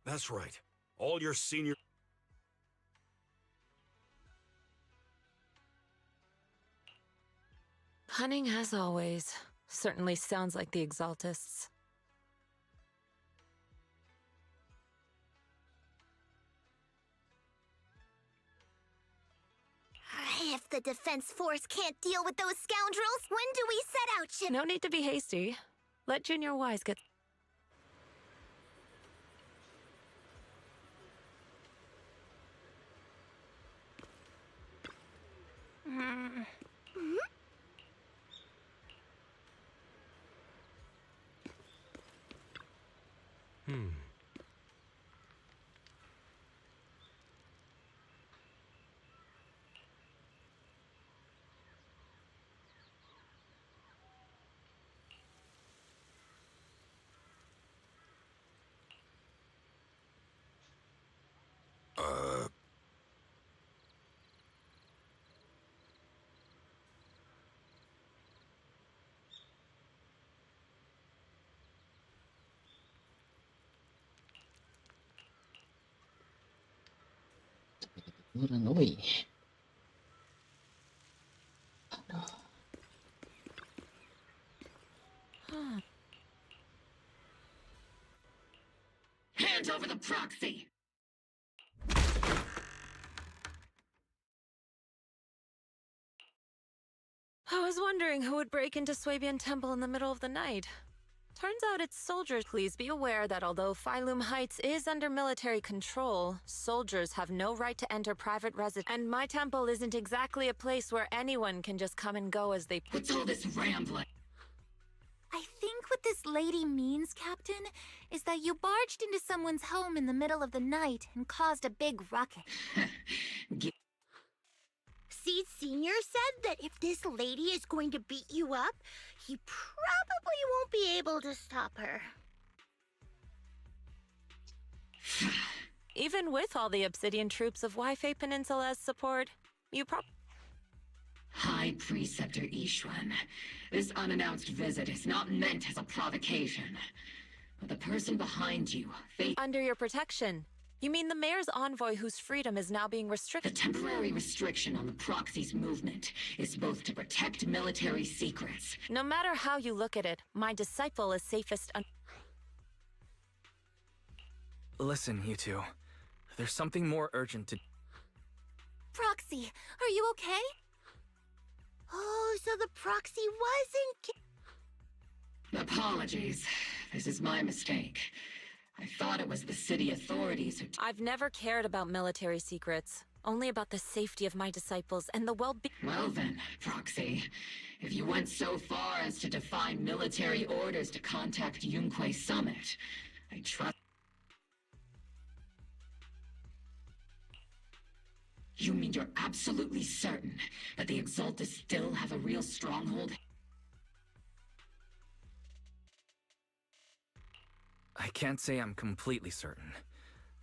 That's right. All your senior... Cunning as always. Certainly sounds like the Exaltists. If the defense force can't deal with those scoundrels, when do we set out, Shifu? No need to be hasty. Let Junior Wise get... Wih. Hand over the proxy! I was wondering who would break into Swabian Temple in the middle of the night. Turns out it's soldiers. Please be aware that although Phylum Heights is under military control, soldiers have no right to enter private residence. And my temple isn't exactly a place where anyone can just come and go as they... What's all this rambling? I think what this lady means, Captain, is that you barged into someone's home in the middle of the night and caused a big ruckus. See, Senior said that if this lady is going to beat you up, he probably won't be able to stop her. Even with all the Obsidian troops of Waifei Peninsula as support, you High Preceptor Ishwan, this unannounced visit is not meant as a provocation. But the person behind you, Under your protection. You mean the mayor's envoy whose freedom is now being restricted? The temporary restriction on the proxy's movement is both to protect military secrets. No matter how you look at it, my disciple is safest Listen, you two. There's something more urgent to... Proxy, are you okay? Oh, so the proxy wasn't... Apologies. This is my mistake. I thought it was the city authorities who... I've never cared about military secrets. Only about the safety of my disciples and the well-being... Well then, Proxy. If you went so far as to defy military orders to contact Yunquei Summit, I trust... You mean you're absolutely certain that the Exaltists still have a real stronghold? I can't say I'm completely certain.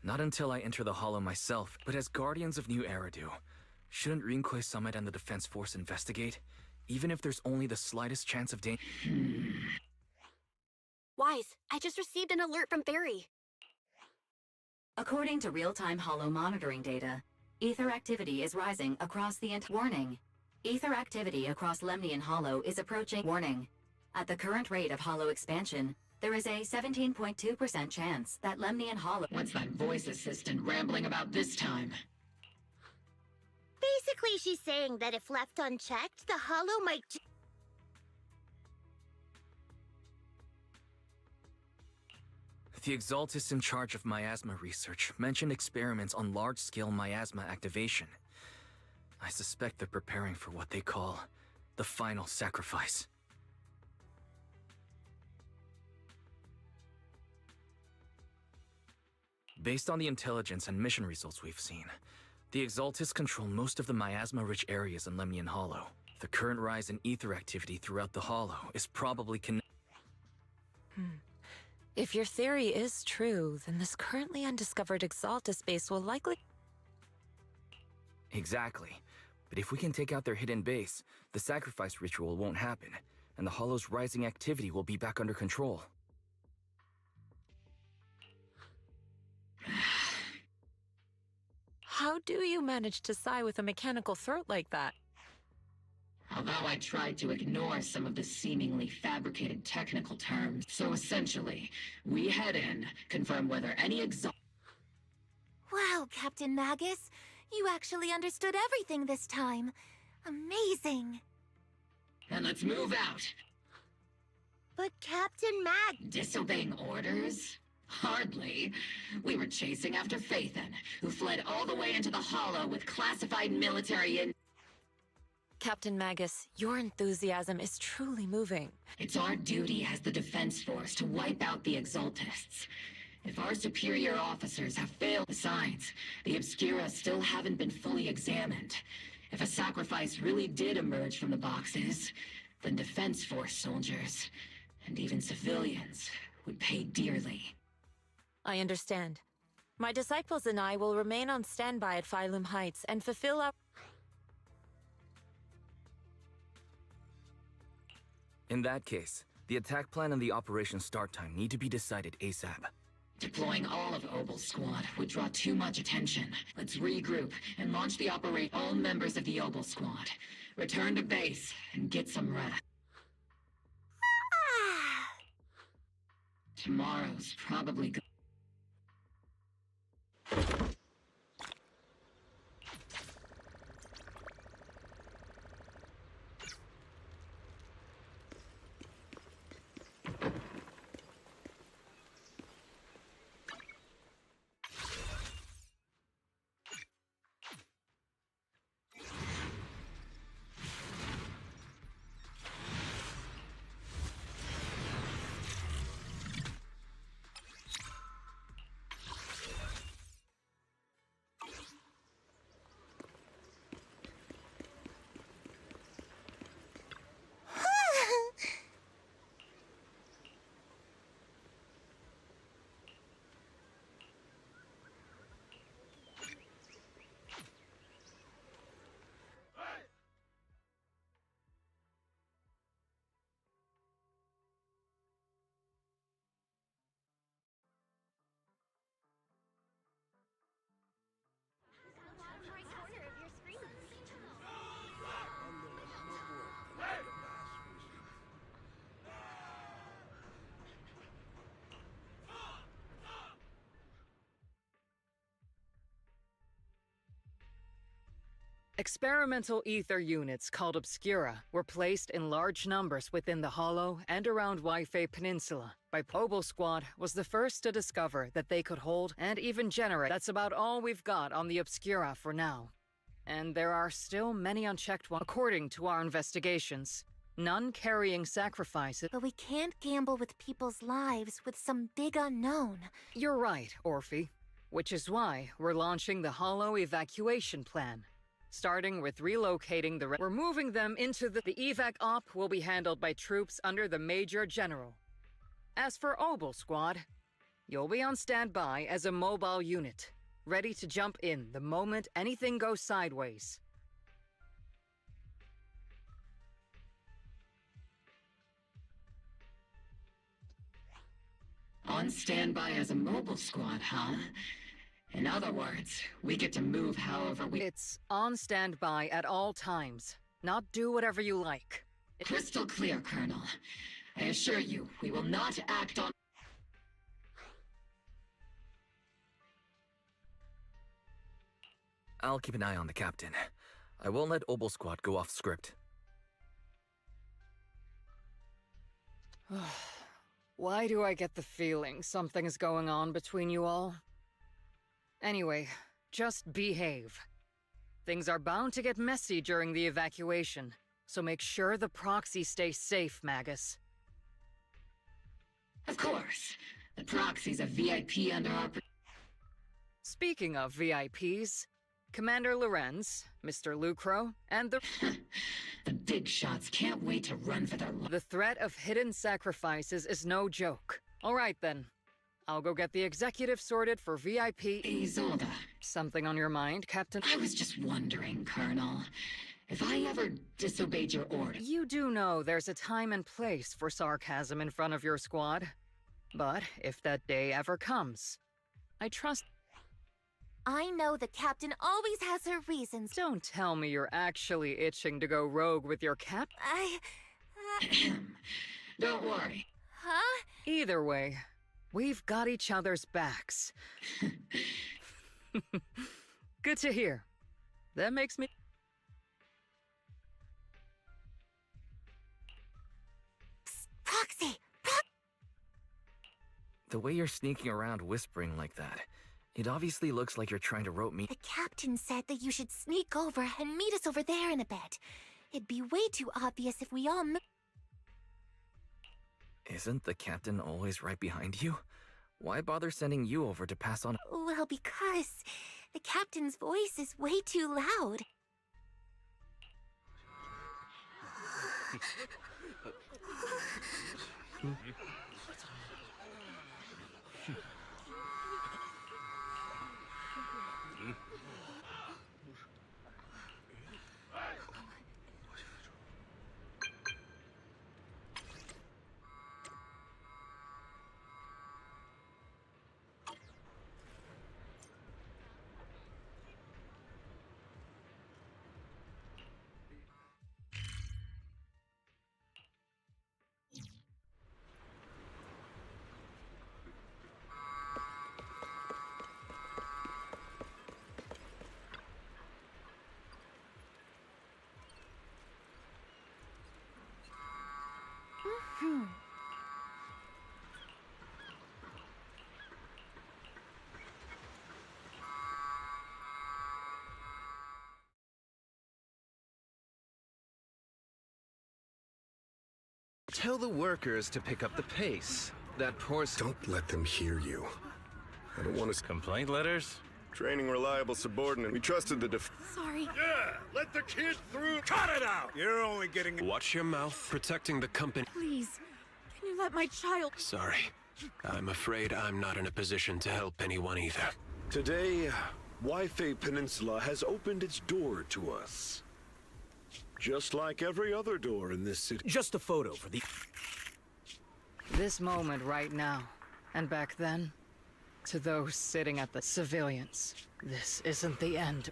Not until I enter the Hollow myself, but as Guardians of New Eridu, shouldn't Rinquei Summit and the Defense Force investigate? Even if there's only the slightest chance of danger? Wise, I just received an alert from Barry. According to real-time Hollow monitoring data, ether activity is rising across the Warning. Ether activity across Lemnian Hollow is approaching... Warning. At the current rate of Hollow expansion, there is a 17.2% chance that Lemnian Hollow... What's that voice assistant rambling about this time? Basically, she's saying that if left unchecked, the Hollow might... The Exaltists in charge of miasma research mentioned experiments on large-scale miasma activation. I suspect they're preparing for what they call the final sacrifice. Based on the intelligence and mission results we've seen, the Exaltists control most of the miasma-rich areas in Lemnian Hollow. The current rise in ether activity throughout the Hollow is probably If your theory is true, then this currently undiscovered Exaltus base will likely... Exactly. But if we can take out their hidden base, the sacrifice ritual won't happen, and the Hollow's rising activity will be back under control. How do you manage to sigh with a mechanical throat like that? Although I tried to ignore some of the seemingly fabricated technical terms. So essentially, we head in, confirm whether any Wow, Captain Magus. You actually understood everything this time. Amazing. And let's move out. But Captain Mag... Disobeying orders? Hardly. We were chasing after Phaethon, who fled all the way into the Hollow with classified military Captain Magus, your enthusiasm is truly moving. It's our duty as the defense force to wipe out the Exaltists. If our superior officers have failed, besides, the Obscura still haven't been fully examined. If a sacrifice really did emerge from the boxes, then defense force soldiers, and even civilians, would pay dearly. I understand. My disciples and I will remain on standby at Phylum Heights and fulfill our... In that case, the attack plan and the operation start time need to be decided ASAP. Deploying all of Obel's squad would draw too much attention. Let's regroup and launch the operation. All members of the Obel squad, return to base and get some rest. Tomorrow's probably good. Experimental ether units called Obscura were placed in large numbers within the Hollow and around Waifei Peninsula. Obel Squad was the first to discover that they could hold and even generate. That's about all we've got on the Obscura for now. And there are still many unchecked ones, according to our investigations. None carrying sacrifices. But we can't gamble with people's lives with some big unknown. You're right, Orphe. Which is why we're launching the Hollow evacuation plan. Starting with relocating we're moving them into the evac op will be handled by troops under the Major General. As for Obel Squad, you'll be on standby as a mobile unit, ready to jump in the moment anything goes sideways. On standby as a mobile squad, huh? In other words, we get to move however we... It's on standby at all times. Not do whatever you like. Crystal clear, Colonel. I assure you, we will not act on... I'll keep an eye on the captain. I won't let Obel Squad go off script. Why do I get the feeling something's going on between you all? Anyway, just behave. Things are bound to get messy during the evacuation, so make sure the proxy stays safe, Magus. Of course. The proxy's a VIP under our... Speaking of VIPs, Commander Lorenz, Mr. Lucro, and the... The big shots can't wait to run for their... The threat of hidden sacrifices is no joke. All right, then. I'll go get the executive sorted for VIP... Isolde. Something on your mind, Captain? I was just wondering, Colonel. If I ever disobeyed your order... You do know there's a time and place for sarcasm in front of your squad. But if that day ever comes, I trust... I know the captain always has her reasons. Don't tell me you're actually itching to go rogue with your cap... Don't worry. Huh? Either way, we've got each other's backs. Good to hear. That makes me... Psst, Proxy! The way you're sneaking around whispering like that, it obviously looks like you're trying to rope me. The captain said that you should sneak over and meet us over there in a bit. It'd be way too obvious if we all Isn't the captain always right behind you? Why bother sending you over to pass on? Well, because the captain's voice is way too loud. Tell the workers to pick up the pace. That poor... Don't let them hear you. I don't want to... Complaint letters? Training reliable subordinate. We trusted the Sorry. Yeah, let the kid through. Cut it out! You're only getting... Watch your mouth. Protecting the company. Please, can you let my child... Sorry. I'm afraid I'm not in a position to help anyone either. Today, Wi-Fi Peninsula has opened its door to us. Just like every other door in this city. Just a photo for the... This moment right now, and back then, to those sitting at the civilians, this isn't the end.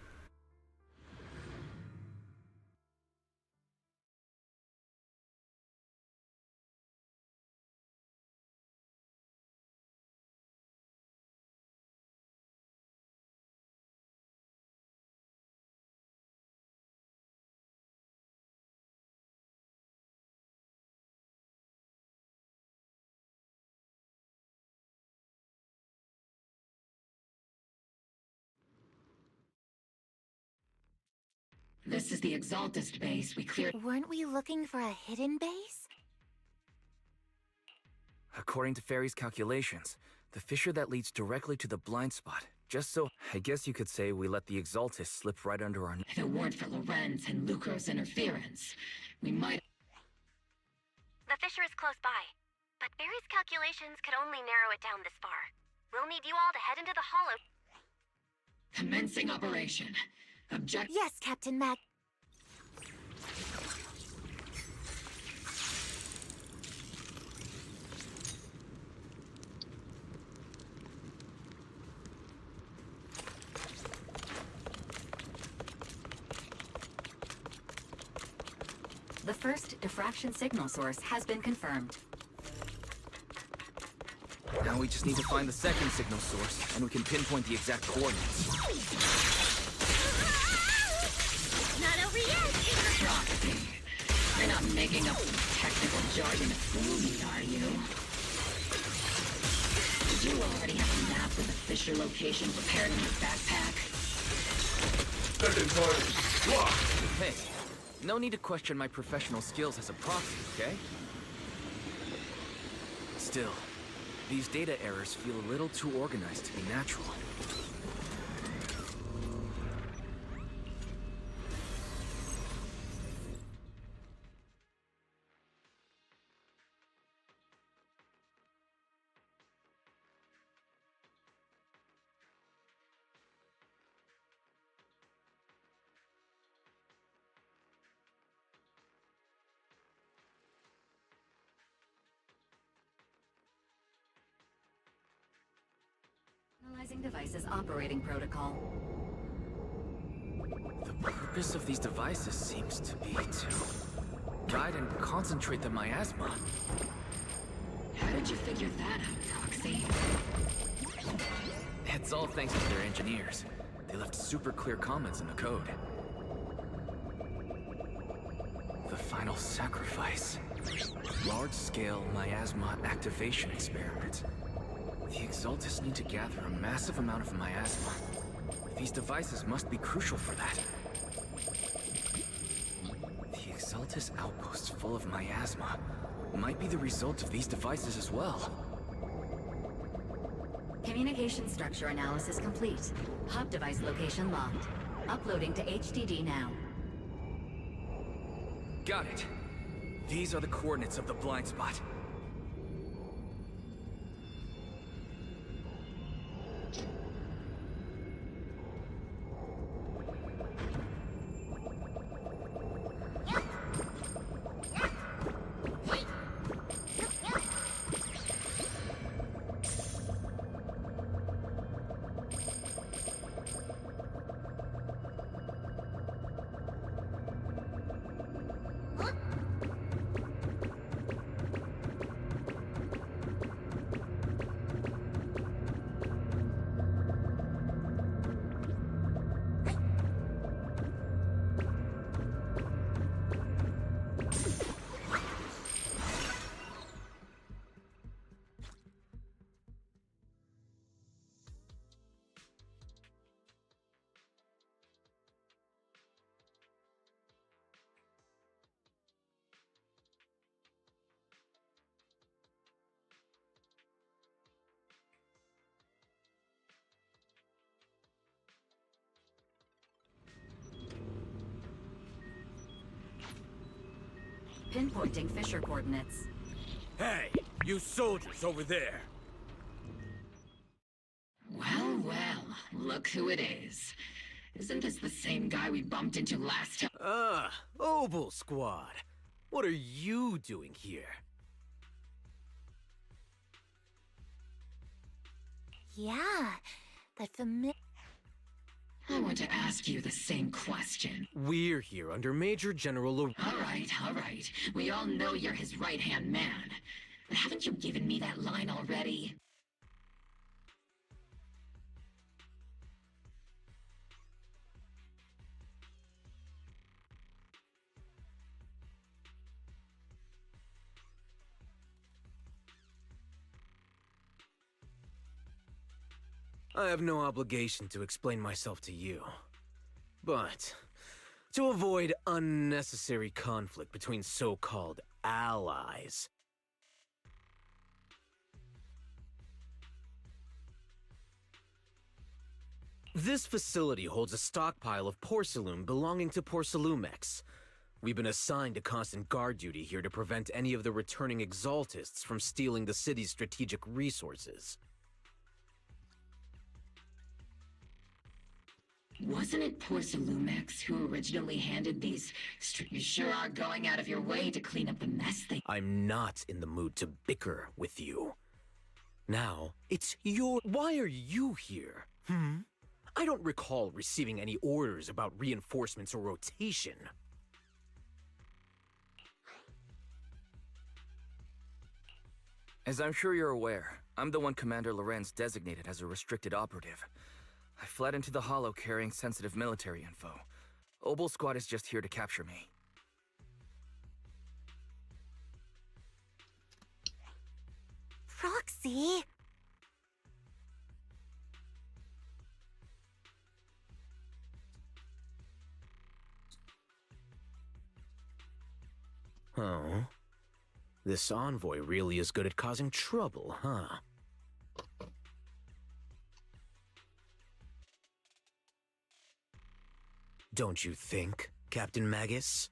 This is the Exaltist base we cleared. Weren't we looking for a hidden base? According to Fairy's calculations, the fissure that leads directly to the blind spot. Just so, I guess you could say we let the Exaltist slip right under our... If it weren't for Lorenz and Lucro's interference, we might... The fissure is close by, but Barry's calculations could only narrow it down this far. We'll need you all to head into the hollow. Commencing operation. Object... Yes, Captain Mag... The first diffraction signal source has been confirmed. Now we just need to find the second signal source, and we can pinpoint the exact coordinates. Not over yet! Proxy. You're not making up technical jargon to fool me, are you? Did you already have a map with the fissure location prepared in your backpack? Hey, no need to question my professional skills as a proxy, okay? Still, these data errors feel a little too organized to be natural. Analyzing devices operating protocol. The purpose of these devices seems to be to guide and concentrate the miasma. How did you figure that out, Proxy? It's all thanks to their engineers. They left super clear comments in the code. The final sacrifice. Large-scale miasma activation experiment. The Exaltis need to gather a massive amount of miasma. These devices must be crucial for that. The Exaltis outpost full of miasma might be the result of these devices as well. Communication structure analysis complete. Hub device location locked. Uploading to HDD now. Got it. These are the coordinates of the blind spot. Pinpointing Fisher coordinates. Hey, you soldiers over there! Well, well, look who it is. Isn't this the same guy we bumped into last time? Ah, Obel Squad. What are you doing here? Yeah, that familiar. I want to ask you the same question. We're here under Major General All right. We all know you're his right-hand man. But haven't you given me that line already? I have no obligation to explain myself to you. But, to avoid unnecessary conflict between so-called allies, this facility holds a stockpile of porcelain belonging to Porcelumex. We've been assigned to constant guard duty here to prevent any of the returning Exaltists from stealing the city's strategic resources. Wasn't it Porcelumex who originally handed these? You sure are going out of your way to clean up the mess they— I'm not in the mood to bicker with you. Now, it's your— Why are you here? I don't recall receiving any orders about reinforcements or rotation. As I'm sure you're aware, I'm the one Commander Lorenz designated as a restricted operative. I fled into the Hollow carrying sensitive military info. Obel Squad is just here to capture me. Proxy? This envoy really is good at causing trouble, huh? Don't you think, Captain Magus?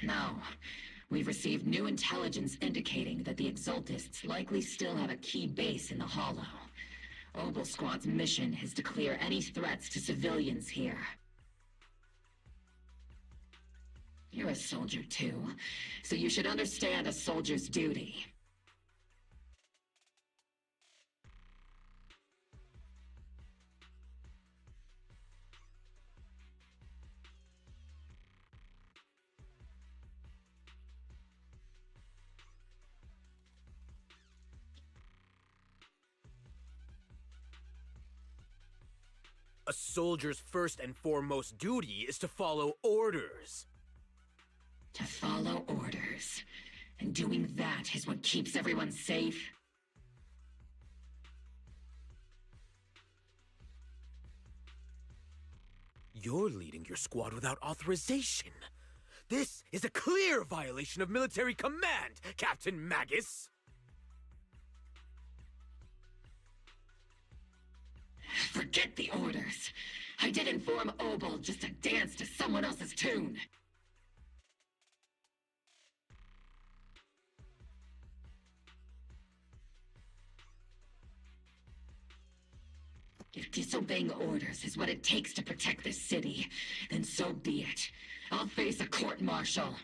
No. We've received new intelligence indicating that the Exaltists likely still have a key base in the Hollow. Obel Squad's mission is to clear any threats to civilians here. You're a soldier too, so you should understand a soldier's duty. A soldier's first and foremost duty is to follow orders. To follow orders. And doing that is what keeps everyone safe? You're leading your squad without authorization. This is a clear violation of military command, Captain Magus! Forget the orders. I did inform Obel just to dance to someone else's tune. If disobeying orders is what it takes to protect this city, then so be it. I'll face a court-martial.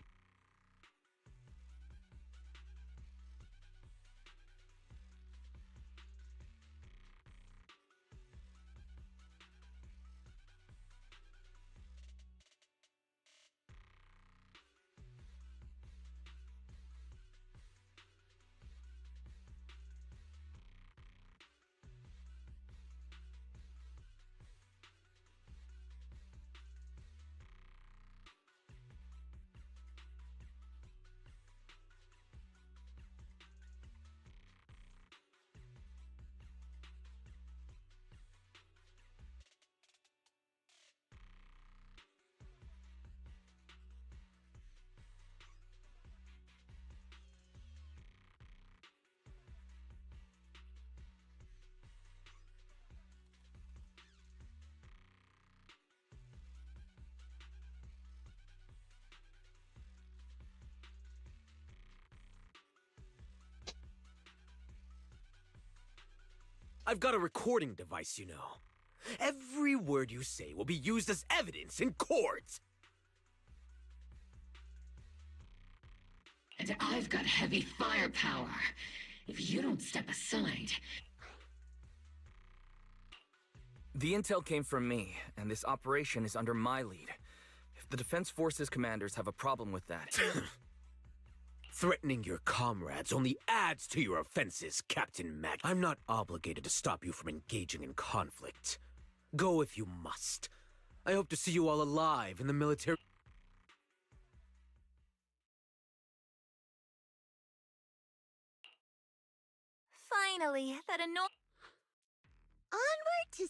I've got a recording device, you know. Every word you say will be used as evidence in court. And I've got heavy firepower. If you don't step aside... The intel came from me, and this operation is under my lead. If the Defense Forces commanders have a problem with that... Threatening your comrades only adds to your offenses, Captain Mac. I'm not obligated to stop you from engaging in conflict. Go if you must. I hope to see you all alive in the military... Finally, that onward to saving...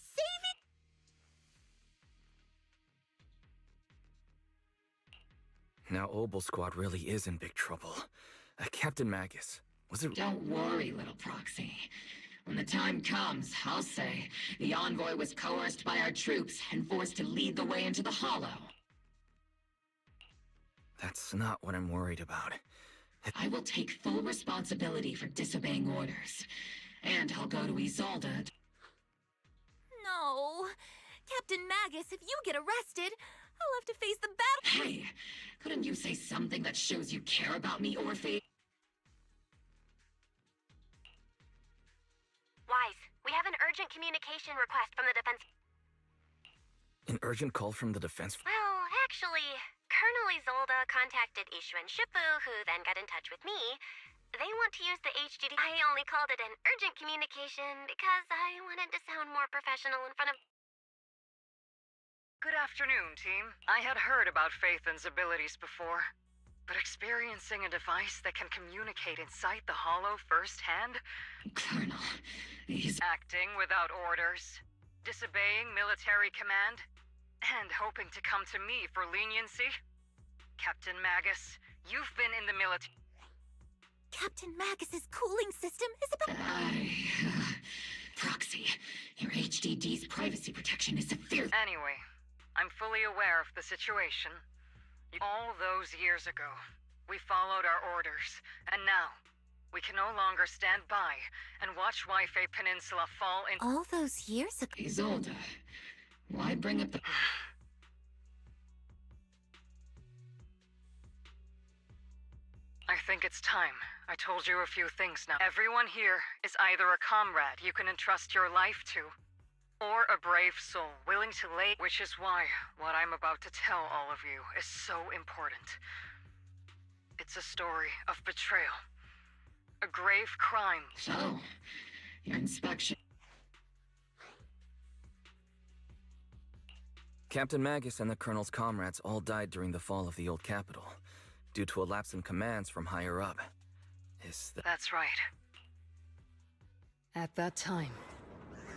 Now Obel Squad really is in big trouble. Captain Magus, was it... Don't worry, little proxy. When the time comes, I'll say the envoy was coerced by our troops and forced to lead the way into the Hollow. That's not what I'm worried about. I will take full responsibility for disobeying orders. And I'll go to Isolde. No. Captain Magus, if you get arrested, I'll have to face the battle. Hey, couldn't you say something that shows you care about me, Orphe? Wise, we have an urgent communication request from the defense... An urgent call from the defense... Well, actually, Colonel Isolde contacted Ishu and Shifu, who then got in touch with me. They want to use the HDD. I only called it an urgent communication because I wanted to sound more professional in front of... Good afternoon, team. I had heard about Phaethon's abilities before, but experiencing a device that can communicate inside the Hollow firsthand? Colonel, he's acting without orders, disobeying military command, and hoping to come to me for leniency? Captain Magus, you've been in the military. Captain Magus's cooling system is about... Proxy, your HDD's privacy protection is severe. Anyway, I'm fully aware of the situation. All those years ago, we followed our orders, and now, we can no longer stand by and watch Waifei Peninsula fall in... All those years ago... Isolde, why bring up the... I think it's time. I told you a few things now. Everyone here is either a comrade you can entrust your life to, or a brave soul willing to lay... Which is why what I'm about to tell all of you is so important. It's a story of betrayal. A grave crime. So, your inspection... Captain Magus and the Colonel's comrades all died during the fall of the old capital, due to a lapse in commands from higher up. That's right. At that time,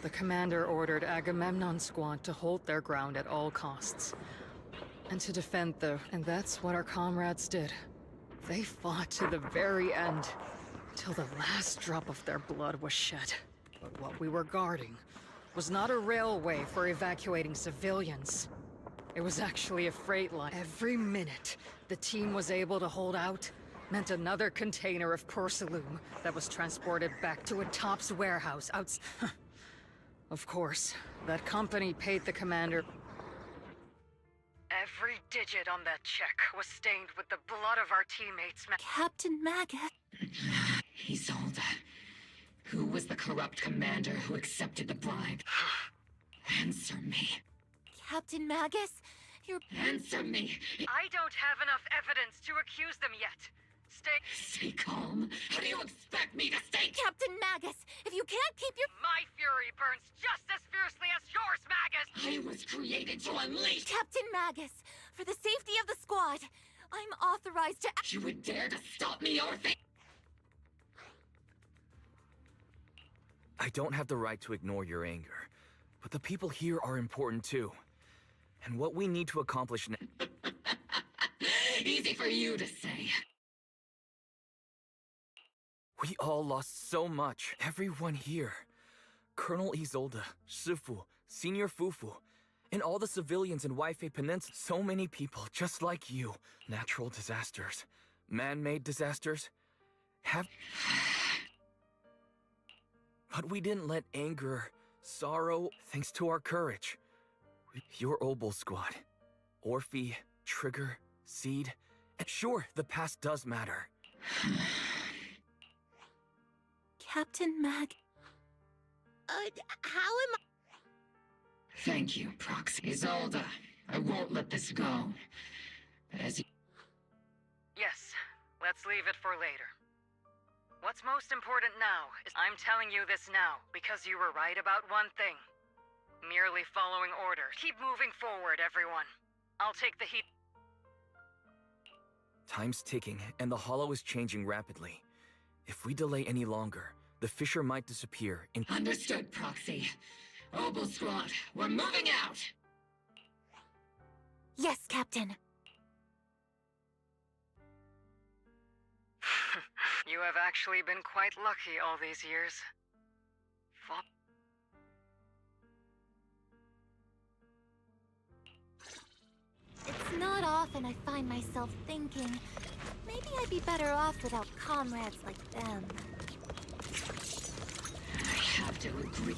the commander ordered Agamemnon's squad to hold their ground at all costs, and to defend the... And that's what our comrades did. They fought to the very end, till the last drop of their blood was shed. But what we were guarding was not a railway for evacuating civilians. It was actually a freight line. Every minute the team was able to hold out meant another container of porcelain that was transported back to a Top's warehouse outside. Of course, that company paid the commander. Every digit on that check was stained with the blood of our teammates. Captain Magus. Isolde, who was the corrupt commander who accepted the bribe? Answer me. Captain Magus, you're... Answer me! I don't have enough evidence to accuse them yet. Stay calm. How do you expect me to stay... Captain Magus, if you can't keep your... My fury burns just as fiercely as yours, Magus! I was created to unleash... Captain Magus, for the safety of the squad, I'm authorized to... You would dare to stop me, Orphan? I don't have the right to ignore your anger, but the people here are important too. And what we need to accomplish now... Easy for you to say. We all lost so much. Everyone here. Colonel Isolde, Shifu, Senior Fufu, and all the civilians in Waifei Peninsula. So many people just like you. Natural disasters, man-made disasters, But we didn't let anger, sorrow, thanks to our courage. Your Obol squad, Orphe, Trigger, Seed, and sure, the past does matter. Captain Mag... how am I... Thank you, Proxy. Isolde, I won't let this go. But as you... Yes, let's leave it for later. What's most important now is I'm telling you this now because you were right about one thing. Merely following orders. Keep moving forward, everyone. I'll take the heat. Time's ticking, and the Hollow is changing rapidly. If we delay any longer, the Fisher might disappear in... Understood, Proxy. Obol Squad, we're moving out! Yes, Captain. You have actually been quite lucky all these years. It's not often I find myself thinking, maybe I'd be better off without comrades like them. I have to agree.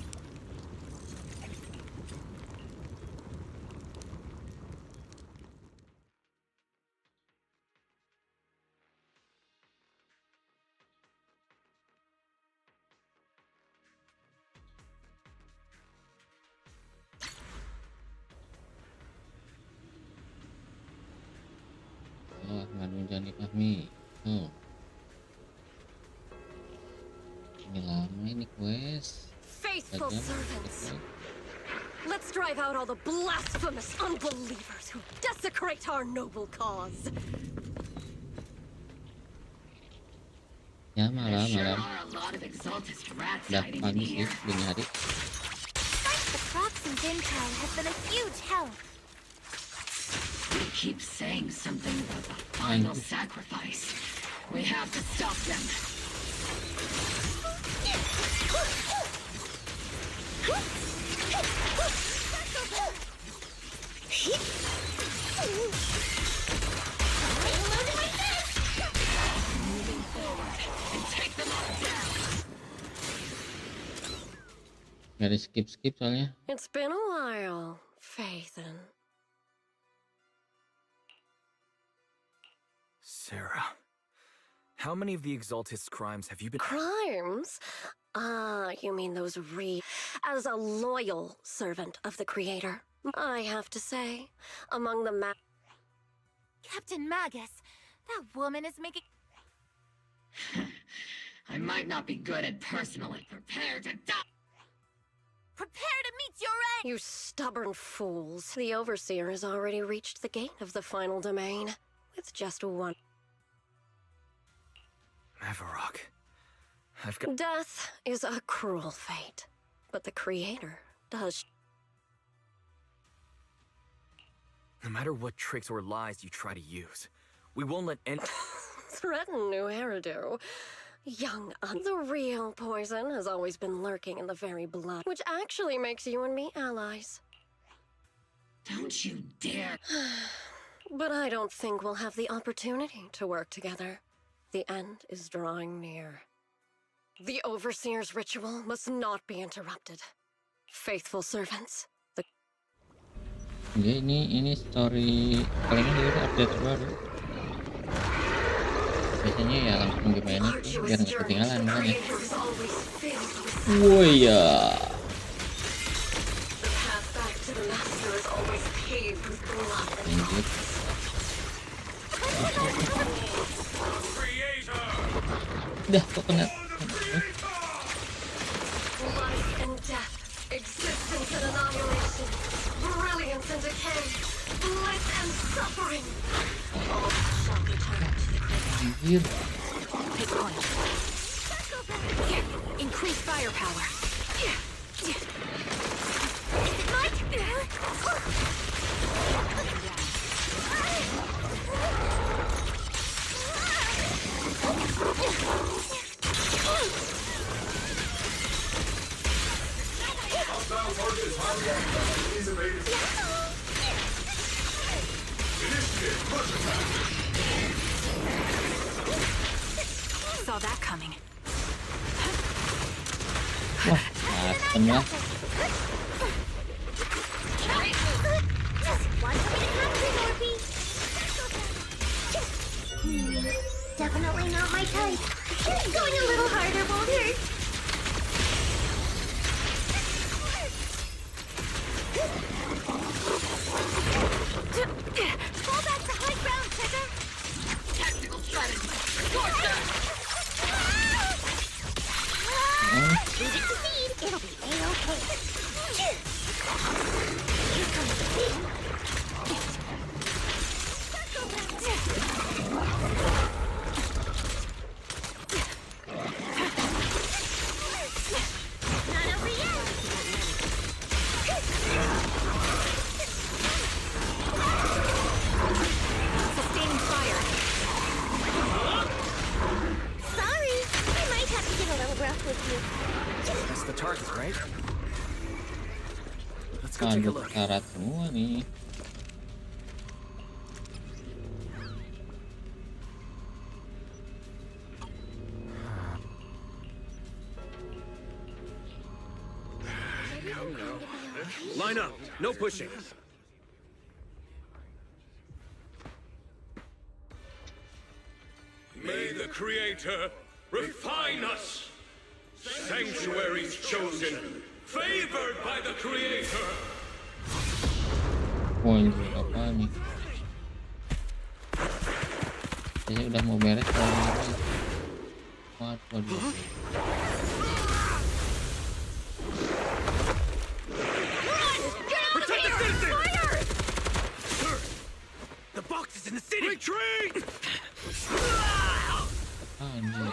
Oh, nganu jangan dipahami. Oh. Faithful servants. Let's drive out all the blasphemous unbelievers who desecrate our noble cause. Ya malam. Sure are a lot of exaltist rats Udah hiding in pagi sih, here. dini hari. The Proxy's intel has been a huge help. They keep saying something about the final sacrifice. We have to stop them. Moving forward and take them all down. Gak ada skip soalnya. It's been a while, Faithin. Sarah, how many of the Exaltist's crimes have you been— Crimes? You mean those As a loyal servant of the Creator, I have to say, among the Captain Magus, that woman is making... I might not be good at personally. Prepare to die! Prepare to meet your end! You stubborn fools. The Overseer has already reached the gate of the final domain, with just one. Mavarok, I've got— Death is a cruel fate, but the Creator does. No matter what tricks or lies you try to use, we won't let any— Threaten new hairdo. The real poison has always been lurking in the very blood, which actually makes you and me allies. Don't you dare. But I don't think we'll have the opportunity to work together. The end is drawing near. The Overseer's ritual must not be interrupted. Faithful servants. Jadi ini story kali ini itu update baru. Biasanya ya langsung dimainin tuh, biar nggak ketinggalan makanya. Oh iya. Lanjut. Udah kok kena. Life and death, existence and annihilation, brilliance and decay, bliss and suffering. All shall return to the Anjir. Take point. Here, increase firepower. Saw that coming. Wah, asem lah. Definitely not my type. Going a little harder won't hurt. Fall back to high ground, Trigger. Tactical strategy. Torture! Leave it to Seed. It'll be A-okay. Here comes the beat. Not over yet. Sustaining fire. Sorry, I might have to get a little rough with you. That's the target, right? Let's go take a Aduh, look. karat semua nih. Line up. No pushing. May the Creator refine us. Sanctuaries chosen, favored by the Creator. Poin apa nih? Kayaknya udah mau beres kalau waduh. Retreat! Anjir.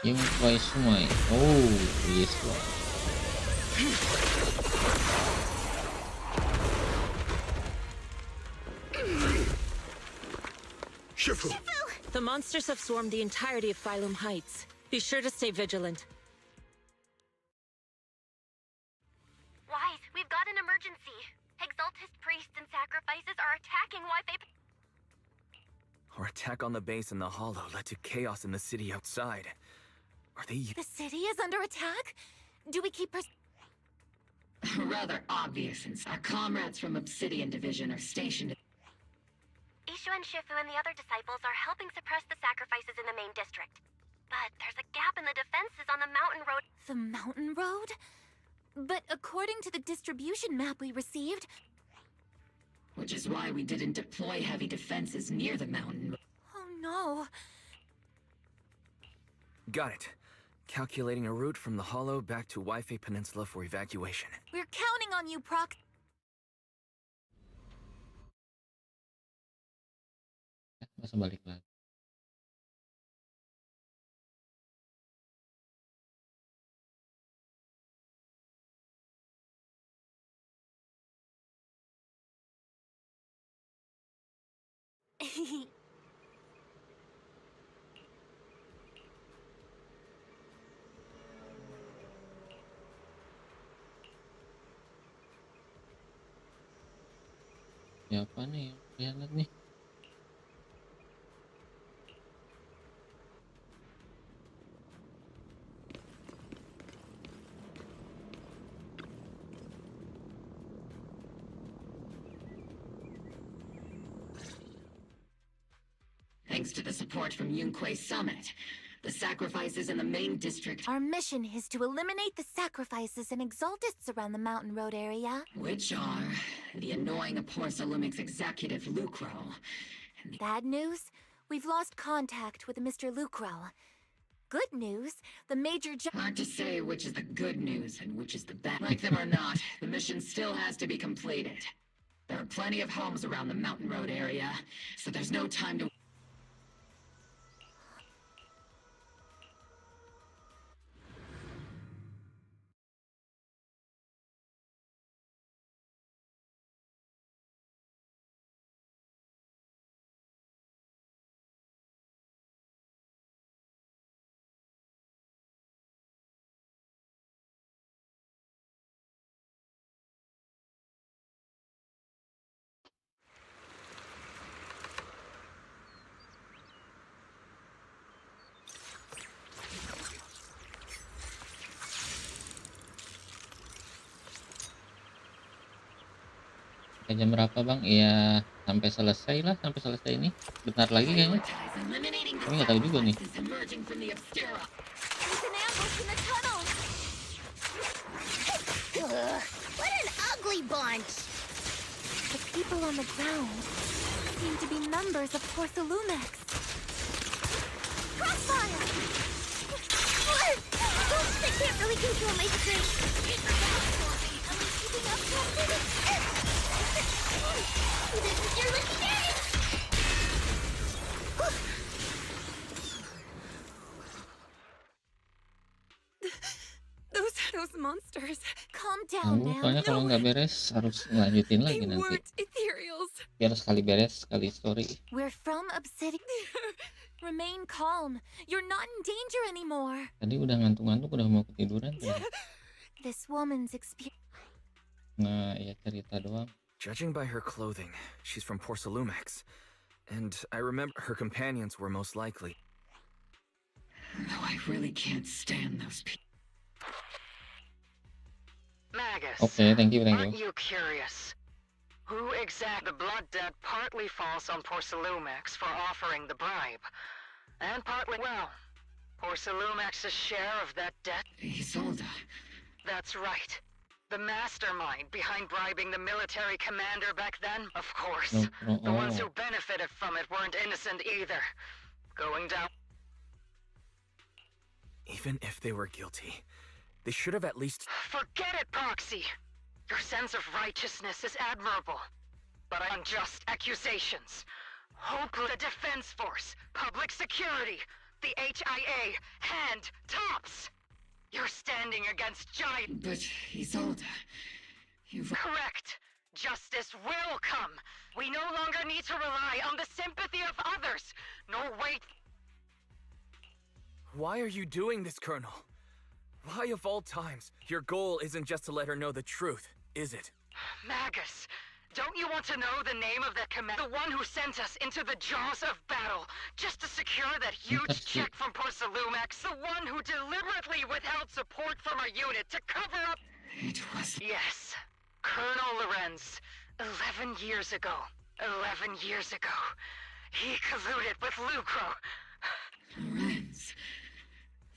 Yung twice sumai. Oh, yes lah. Shifu! The monsters have swarmed the entirety of Phylum Heights. Be sure to stay vigilant. Wise, we've got an emergency. Exaltist priests and sacrifices are attacking Wi-Fi. Our attack on the base in the Hollow led to chaos in the city outside. Are they... The city is under attack? Do we keep Rather obvious, since our comrades from Obsidian Division are stationed. Ishu and Shifu and the other disciples are helping suppress the sacrifices in the main district. But there's a gap in the defenses on the mountain road. The mountain road? But according to the distribution map we received... Which is why we didn't deploy heavy defenses near the mountain. Oh no. Got it. Calculating a route from the Hollow back to Wi-Fi Peninsula for evacuation. We're counting on you, Proc. Masa balik lagi. Siapa nih yang lihat nih? Thanks to the support from Yunque's summit, the sacrifices in the main district... Our mission is to eliminate the sacrifices and exaltists around the mountain road area. Which are the annoying Porcelumix executive Lucro. And Bad news? We've lost contact with Mr. Lucro. Good news, the major... Hard to say which is the good news and which is the bad. Like them or not, the mission still has to be completed. There are plenty of homes around the mountain road area, so there's no time to... Jam berapa bang? Iya sampai selesai lah, sampai selesai ini. Bentar lagi kayaknya. Tapi nggak tahu juga nih. What an ugly bunch! The people on the ground seem to be members of Porcelumix. Crossfire! I can't really control my strength. Am I keeping up, Captain? This is your lucky day! Those monsters. Calm down now. Pokoknya kalau nggak beres harus lanjutin lagi nanti. Ethereals. Biar sekali beres, sekali story. We're from Obsidian. Remain calm. You're not in danger anymore. Tadi udah ngantuk-ngantuk, udah mau ketiduran. This woman's experience. Nah, ya cerita doang. Judging by her clothing, she's from Porcelumix. And I remember her companions were most likely. Though I really can't stand those people. Magus, Okay, thank you. aren't you curious? Who exactly the blood debt partly falls on Porcelumix for offering the bribe, and partly, well, Porcelumix's share of that debt? Isolda. That's right. The mastermind behind bribing the military commander back then, of course. The ones who benefited from it weren't innocent either. Going down. Even if they were guilty, they should have at least... Forget it, Proxy! Your sense of righteousness is admirable, but unjust accusations. Hopeless the Defense Force, Public Security, the HIA, hand tops. You're standing against giant. But Isolde, you've... Correct. Justice will come. We no longer need to rely on the sympathy of others, nor wait. Why are you doing this, Colonel? Why of all times? Your goal isn't just to let her know the truth, is it? Magus, don't you want to know the name of that command? The one who sent us into the jaws of battle, just to secure that huge check from Porsalumax, the one who deliberately withheld support from our unit to cover up... It was... Yes, Colonel Lorenz, 11 years ago. 11 years ago. He colluded with Lucro. Lorenz,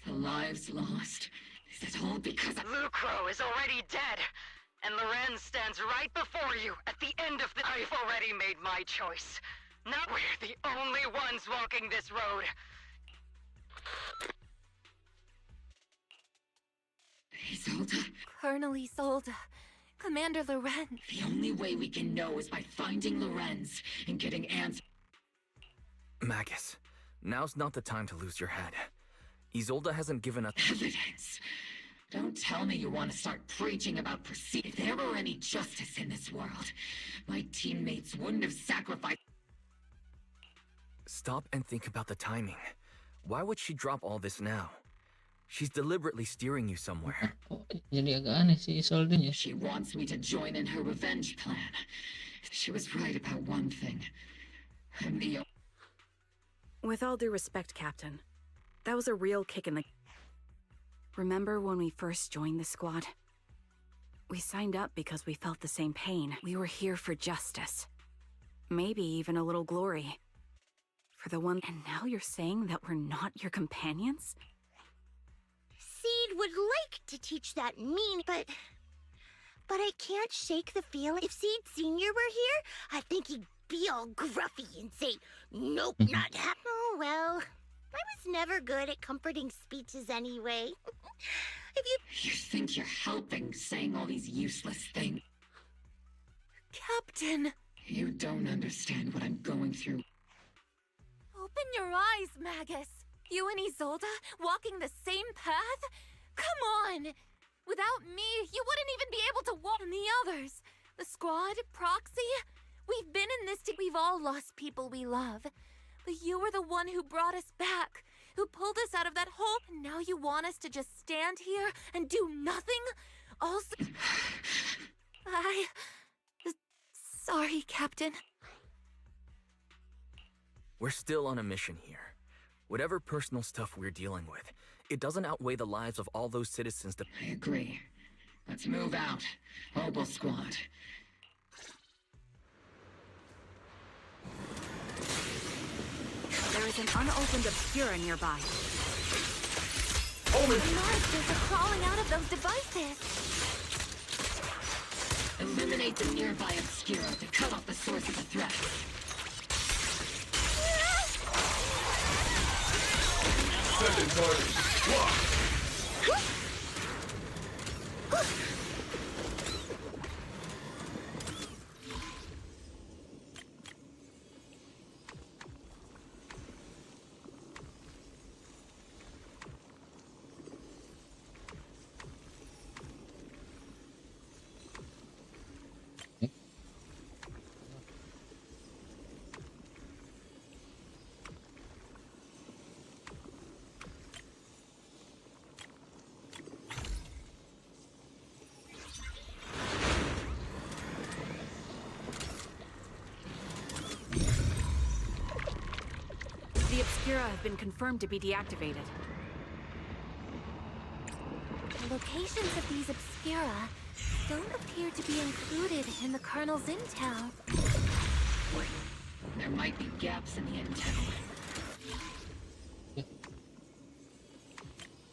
the lives lost. Is it all because of... Lucro is already dead, and Lorenz stands right before you at the end of the... I've already made my choice. Now we're the only ones walking this road. Isolde? Colonel Isolde. Commander Lorenz. The only way we can know is by finding Lorenz and getting answers. Magus, now's not the time to lose your head. Isolde hasn't given us... Evidence. Don't tell me you want to start preaching about If there were any justice in this world, my teammates wouldn't have sacrificed... Stop and think about the timing. Why would she drop all this now? She's deliberately steering you somewhere. Jadi agak aneh sih Isolde-nya. She wants me to join in her revenge plan. She was right about one thing. I'm the... With all due respect, Captain, that was a real kick in the... Remember when we first joined the squad? We signed up because we felt the same pain. We were here for justice. Maybe even a little glory. For the one... And now you're saying that we're not your companions? Seed would like to teach that mean, but I can't shake the feeling. If Seed Sr. were here, I think he'd be all gruffy and say, nope, not happening. Oh, well, I was never good at comforting speeches anyway. If You think you're helping, saying all these useless things. Captain! You don't understand what I'm going through. Open your eyes, Magus. You and Isolde walking the same path? Come on! Without me, you wouldn't even be able to walk. And the others, the squad, Proxy, we've been in this. We've all lost people we love. But you were the one who brought us back, who pulled us out of that hole. And now you want us to just stand here and do nothing? Also... Sorry, Captain. We're still on a mission here. Whatever personal stuff we're dealing with, it doesn't outweigh the lives of all those citizens that... I agree. Let's move out. Mobile squad. There is an unopened Obscura nearby. The monsters are crawling out of those devices. Eliminate the nearby Obscura to cut off the source of the threat. Second target. Lock. The Obscura have been confirmed to be deactivated. The locations of these Obscura don't appear to be included in the Colonel's intel. There might be gaps in the intel.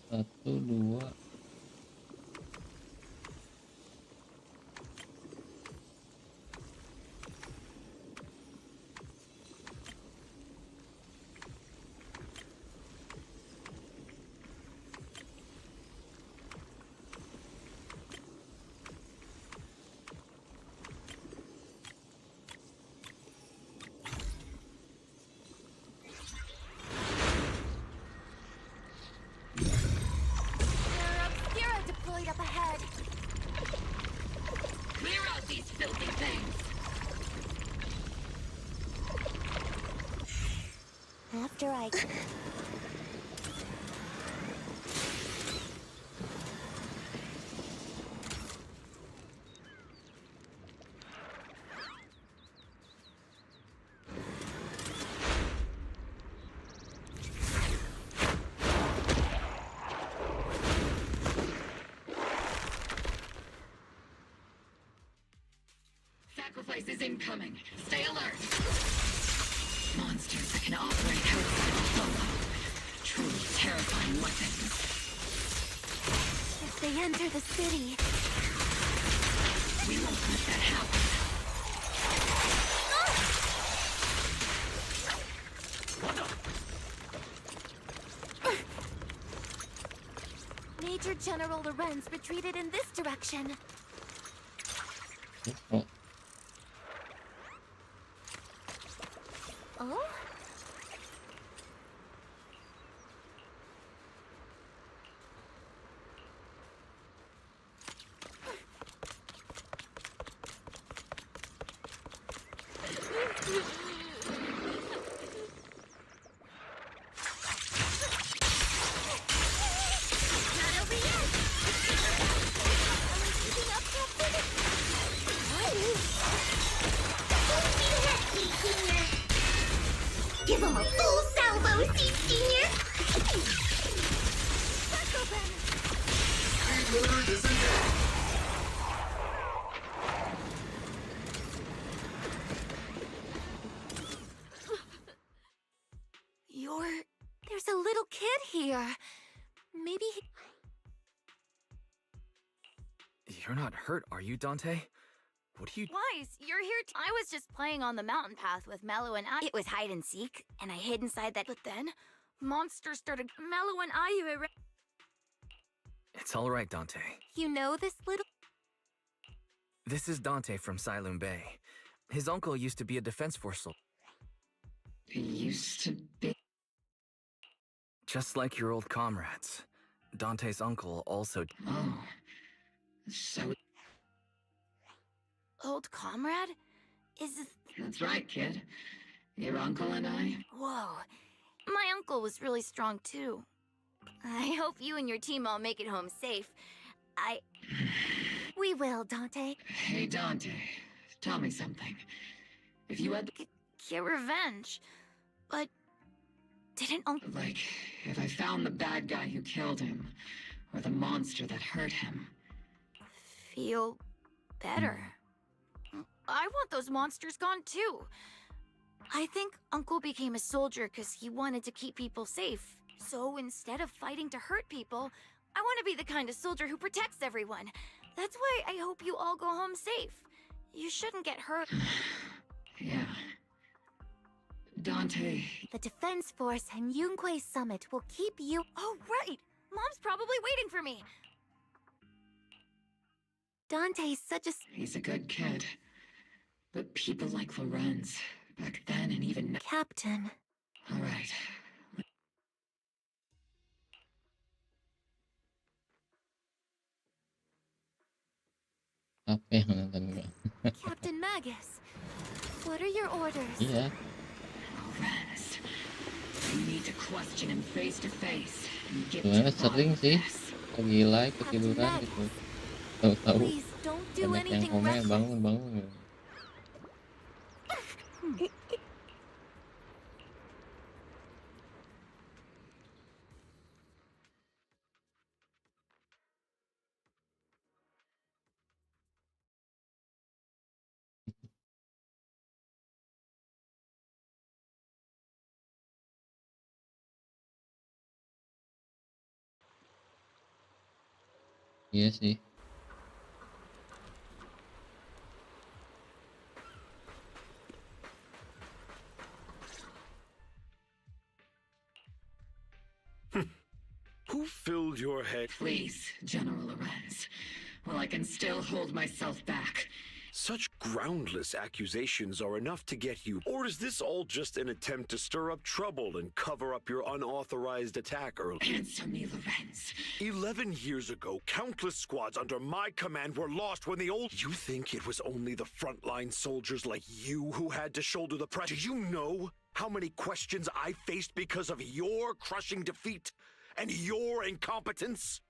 1, 2. like. Sacrifice is incoming. Stay alert. Monsters that can operate outside of Holo. Truly terrifying weapons. If they enter the city, we won't let that happen. Major General Lorenz retreated in this direction. Oh. Oh? Give him a full salvo, Senior! There's a little kid here. Maybe You're not hurt, are you, Dante? What are you... Wise, you're here I was just playing on the mountain path with Mello and I. It was hide and seek, and I hid inside that. But then, monsters started. Mello and I. It's all right, Dante. you know this little... This is Dante from Silum Bay. His uncle used to be a defense force soldier. He used to be... Just like your old comrades. Dante's uncle also... Oh. So... Old comrade? That's right, kid. Your uncle and I... Whoa. My uncle was really strong, too. I hope you and your team all make it home safe. We will, Dante. Hey, Dante. Tell me something. If you had... Get revenge. But... Didn't Uncle... Like, if I found the bad guy who killed him, or the monster that hurt him... Feel... better. I want those monsters gone, too. I think Uncle became a soldier because he wanted to keep people safe. So instead of fighting to hurt people, I want to be the kind of soldier who protects everyone. That's why I hope you all go home safe. You shouldn't get hurt. Yeah. Dante... The Defense Force and Yunque Summit will keep you... Oh, right! Mom's probably waiting for me! Dante's such a... He's a good kid. But people like Lorenz, back then and even now... Captain. All right. Apa yang nonton gua? Captain Magus, what are your orders? Iya. Lorenz, you need to question him face to face. Sebenarnya sering sih lagi live ketiduran gitu. Tahu-tahu banyak yang komen bangun. Iya sih. Who filled your head? Please, General Lorenz. Well, I can still hold myself back. Such groundless accusations are enough to get you. Or is this all just an attempt to stir up trouble and cover up your unauthorized attack earlier? Answer me, Lorenz. 11 years ago, countless squads under my command were lost when the old... You think it was only the frontline soldiers like you who had to shoulder the pressure? Do you know how many questions I faced because of your crushing defeat and your incompetence?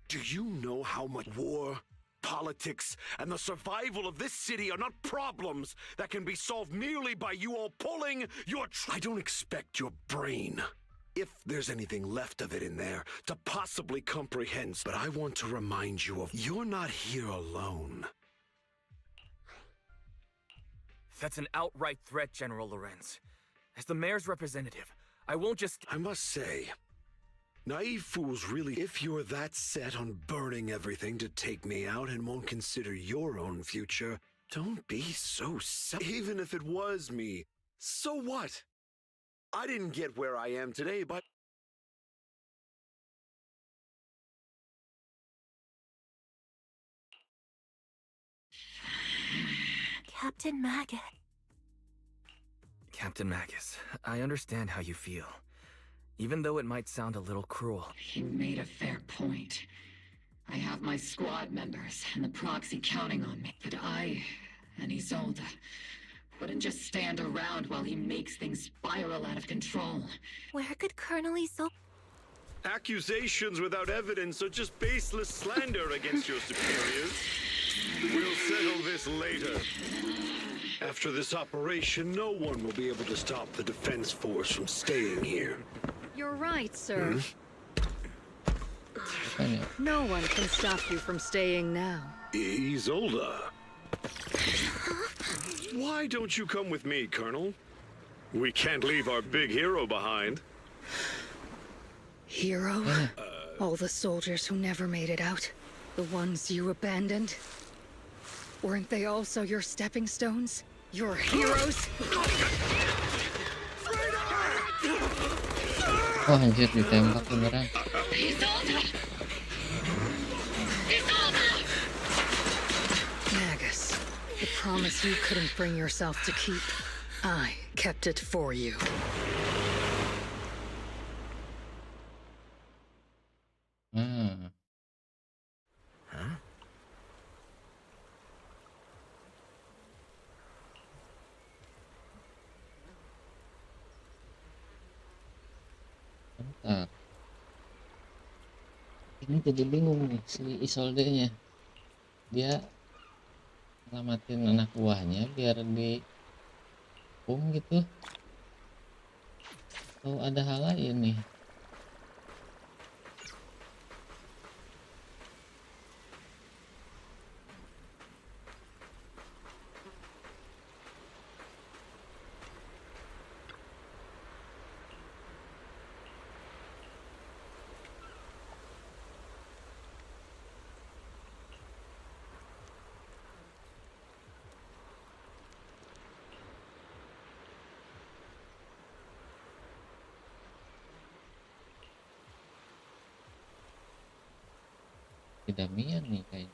Do you know how much war, politics, and the survival of this city are not problems that can be solved merely by you all pulling your I don't expect your brain, if there's anything left of it in there, to possibly comprehend, but I want to remind you of you're not here alone. That's an outright threat, General Lorenz. As the mayor's representative, I won't just... I must say, naive fools really, if you're that set on burning everything to take me out and won't consider your own future, don't be so even if it was me, so what? I didn't get where I am today, but... Captain Magus. Captain Magus, I understand how you feel. Even though it might sound a little cruel. He made a fair point. I have my squad members and the proxy counting on me. But I and Isolde wouldn't just stand around while he makes things spiral out of control. Where could Colonel Isolde... Accusations without evidence are just baseless slander against your superiors. We'll settle this later. After this operation, no one will be able to stop the defense force from staying here. You're right, sir. No one can stop you from staying now. Isolde. Why don't you come with me, Colonel? We can't leave our big hero behind. Hero? All the soldiers who never made it out? The ones you abandoned? Weren't they also your stepping stones? Your heroes? Oh anjir, ditembak beneran. Magus, the promise you couldn't bring yourself to keep. I kept it for you. Huh? Bentar. Ini jadi bingung nih si Isolde-nya. Dia nyelamatin anak buahnya biar gitu. Atau ada hal lain nih. Damian nih kayaknya.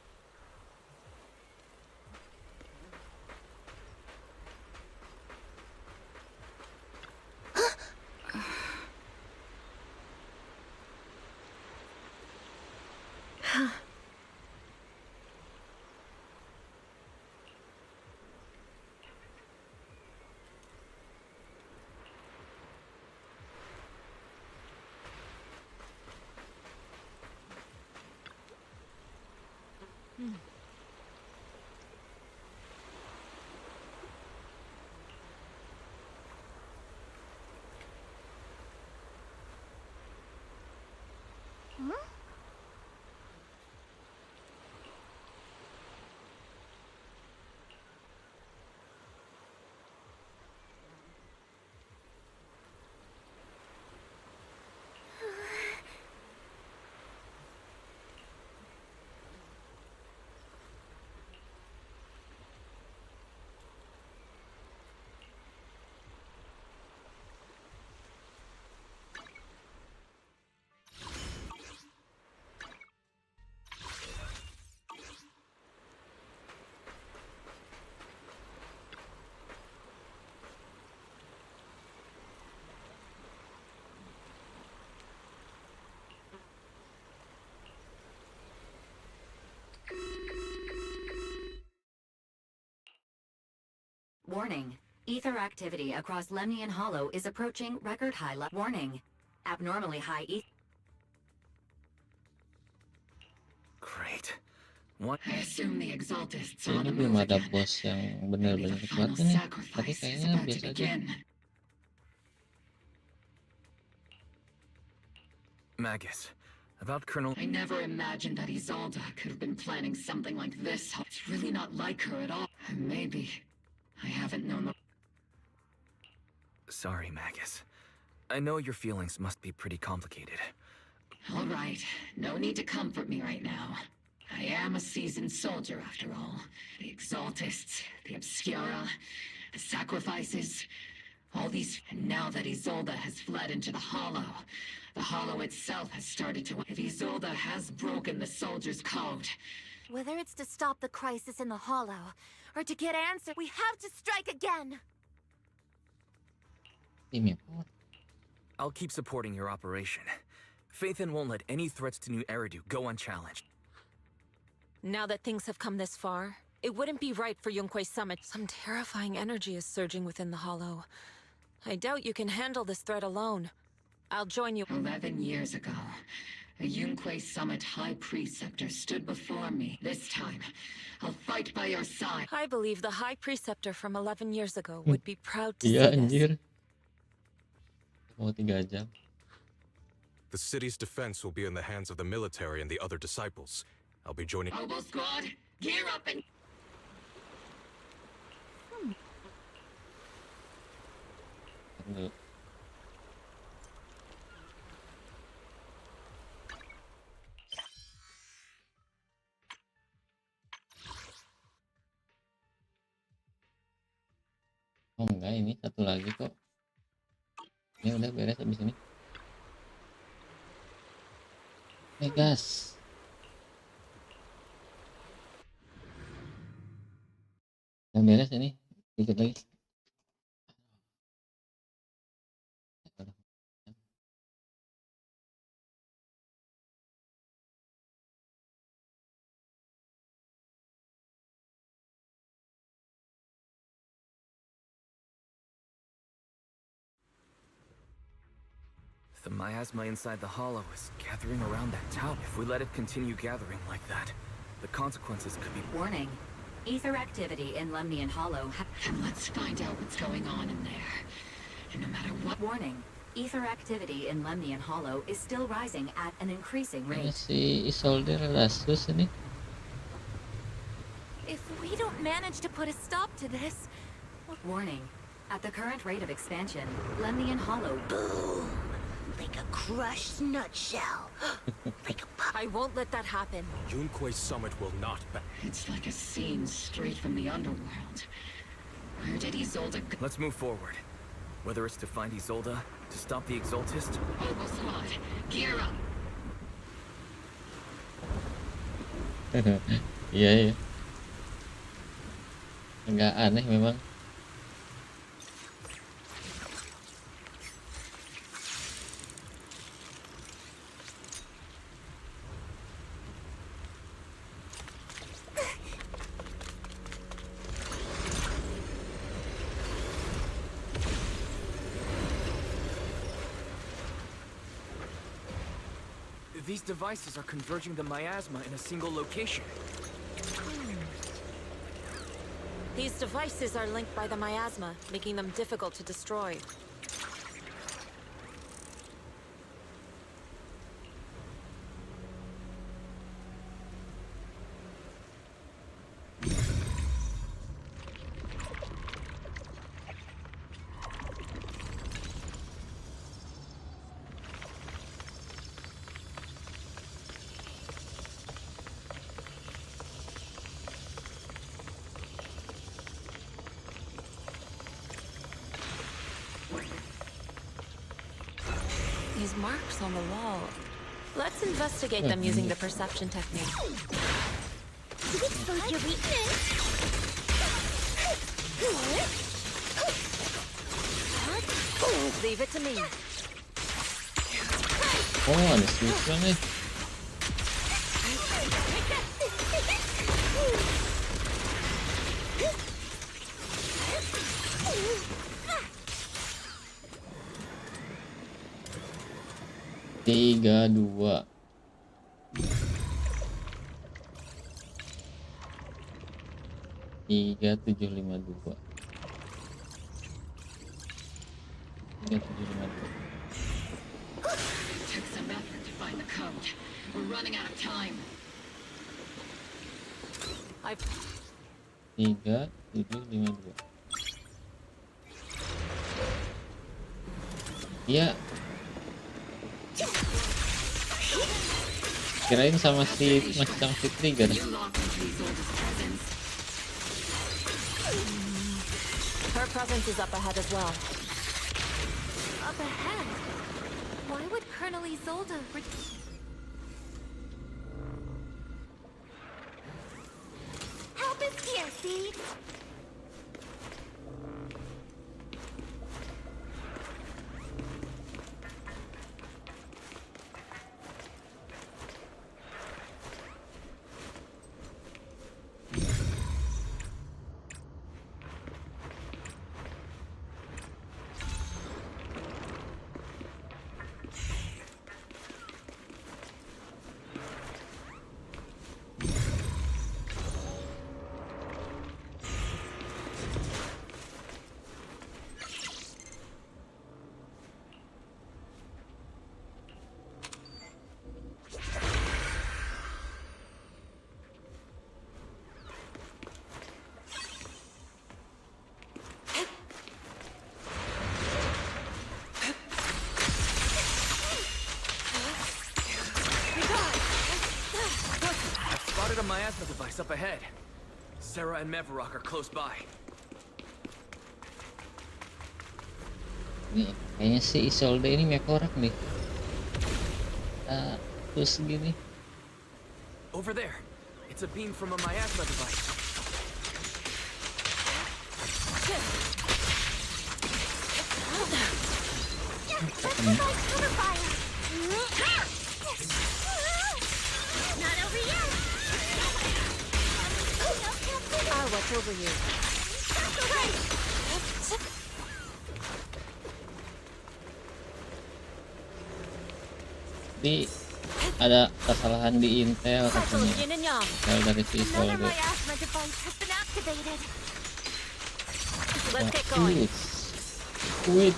Warning. Ether activity across Lemnian Hollow is approaching record high level. Warning. Abnormally high Great. What? I assume the exaltists are on Ini the belum move ada again. bos yang Maybe the benar-benar final kuat nih. Tadi sacrifice is kayaknya about to biasa aja. begin. Magus, about Colonel... I never imagined that Isolde could have been planning something like this. It's really not like her at all. Maybe I haven't known the... Sorry, Magus. I know your feelings must be pretty complicated. All right, no need to comfort me right now. I am a seasoned soldier after all. The Exaltists, the Obscura, the sacrifices, all these... And now that Isolde has fled into the Hollow itself has started to... If Isolde has broken the soldier's code... Whether it's to stop the crisis in the Hollow, or to get answers, we have to strike again! I'll keep supporting your operation. Phaethon won't let any threats to New Eridu go unchallenged. Now that things have come this far, it wouldn't be right for Yunque's summit. Some terrifying energy is surging within the Hollow. I doubt you can handle this threat alone. I'll join you. 11 years ago, a Yunque Summit High Preceptor stood before me. This time, I'll fight by your side. I believe the High Preceptor from 11 years ago would be proud to Iya see this. anjir. Mau 3 jam. The city's defense will be in the hands of the military and the other disciples. I'll be joining... Oboe Squad, gear up and... Oh enggak, ini satu lagi kok. Ini udah beres habis ini. Gas. Udah beres ini. Dikit lagi. The miasma inside the Hollow is gathering around that tower. If we let it continue gathering like that, the consequences could be... Warning. Ether activity in Lemnian Hollow And let's find out what's going on in there. And no matter what... Warning. Ether activity in Lemnian Hollow is still rising at an increasing Ini rate. si Isolde Rasus ini. If we don't manage to put a stop to this... Warning. At the current rate of expansion, Lemnian Hollow... Boom! Like a crushed nutshell. Like a pop. I won't let that happen. Yunque's summit will not back. It's like a scene straight from the underworld. Where did Isolde go? Let's move forward. Whether it's to find Isolde, to stop the Exaltist... Oboe Squad, gear up! Iya iya. Agak aneh memang. These devices are converging the miasma in a single location. These devices are linked by the miasma, making them difficult to destroy. These marks on the wall. Let's investigate them using the perception technique. You expose your weakness. Leave it to me. Oh, ada switch nih. 32. Tiga 752. 3752. Took some effort to find the code. We're running out of time. 3752. Iya. Kirain sama si masih sama si trigger. Her presence is up ahead as well. Up ahead? Why would Colonel Isolde... Help is here, Seed! Spotted a miasma device up ahead. Sarah and Mevarok are close by. Nih, kayaknya si Isolde ini mekorak nih. Terus gini. Over there. It's a beam from a miasma device. Not over yet! I'll watch over you. Di ada kesalahan di Intel katanya. Intel dari si Isolde. Let's get going. Wait.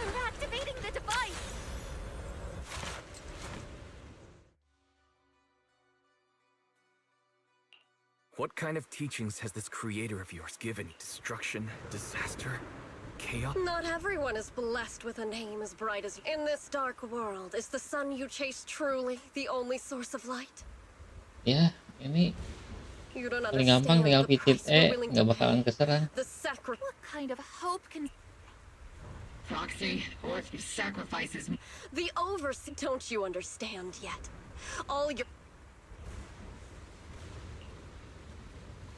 We're activating the device! What kind of teachings has this creator of yours given you? Destruction, disaster, chaos? Not everyone is blessed with a name as bright as you. In this dark world, is the sun you chase truly the only source of light? Ya, ini You don't paling gampang tinggal picit nggak bakalan keserang. What kind of hope can... Proxy, or if you sacrifices me. The overseer. Don't you understand yet? All your...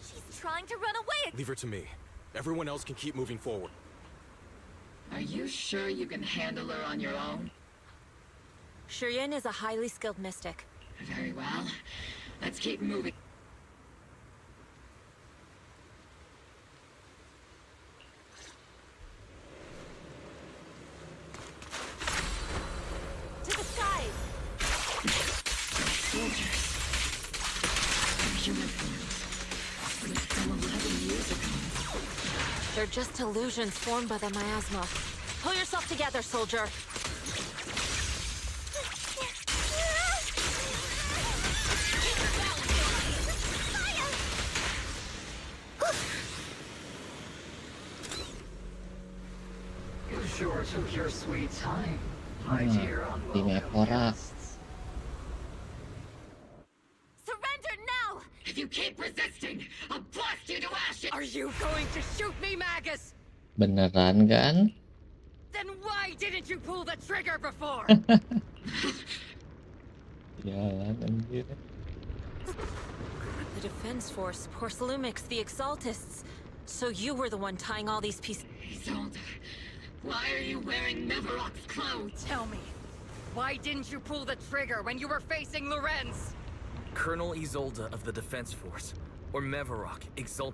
She's trying to run away! Leave her to me. Everyone else can keep moving forward. Are you sure you can handle her on your own? Shireen is a highly skilled mystic. Very well. Let's keep moving. To the skies! Soldiers. Their uniforms. From 11 years ago. They're just illusions formed by the miasma. Pull yourself together, soldier. You sure took your sweet time, my dear Di mekorak. Surrender now! If you keep resisting, I'll blast you to ashes! Are you going to shoot me, Magus? Beneran kan? Then why didn't you pull the trigger before? Jalan anjir. The defense force, Porcelumix, the Exaltists. So you were the one tying all these pieces. Isolde, why are you wearing Mevarok's clothes? Tell me, why didn't you pull the trigger when you were facing Lorenz? Colonel Isolde of the Defense Force, or Mevarok,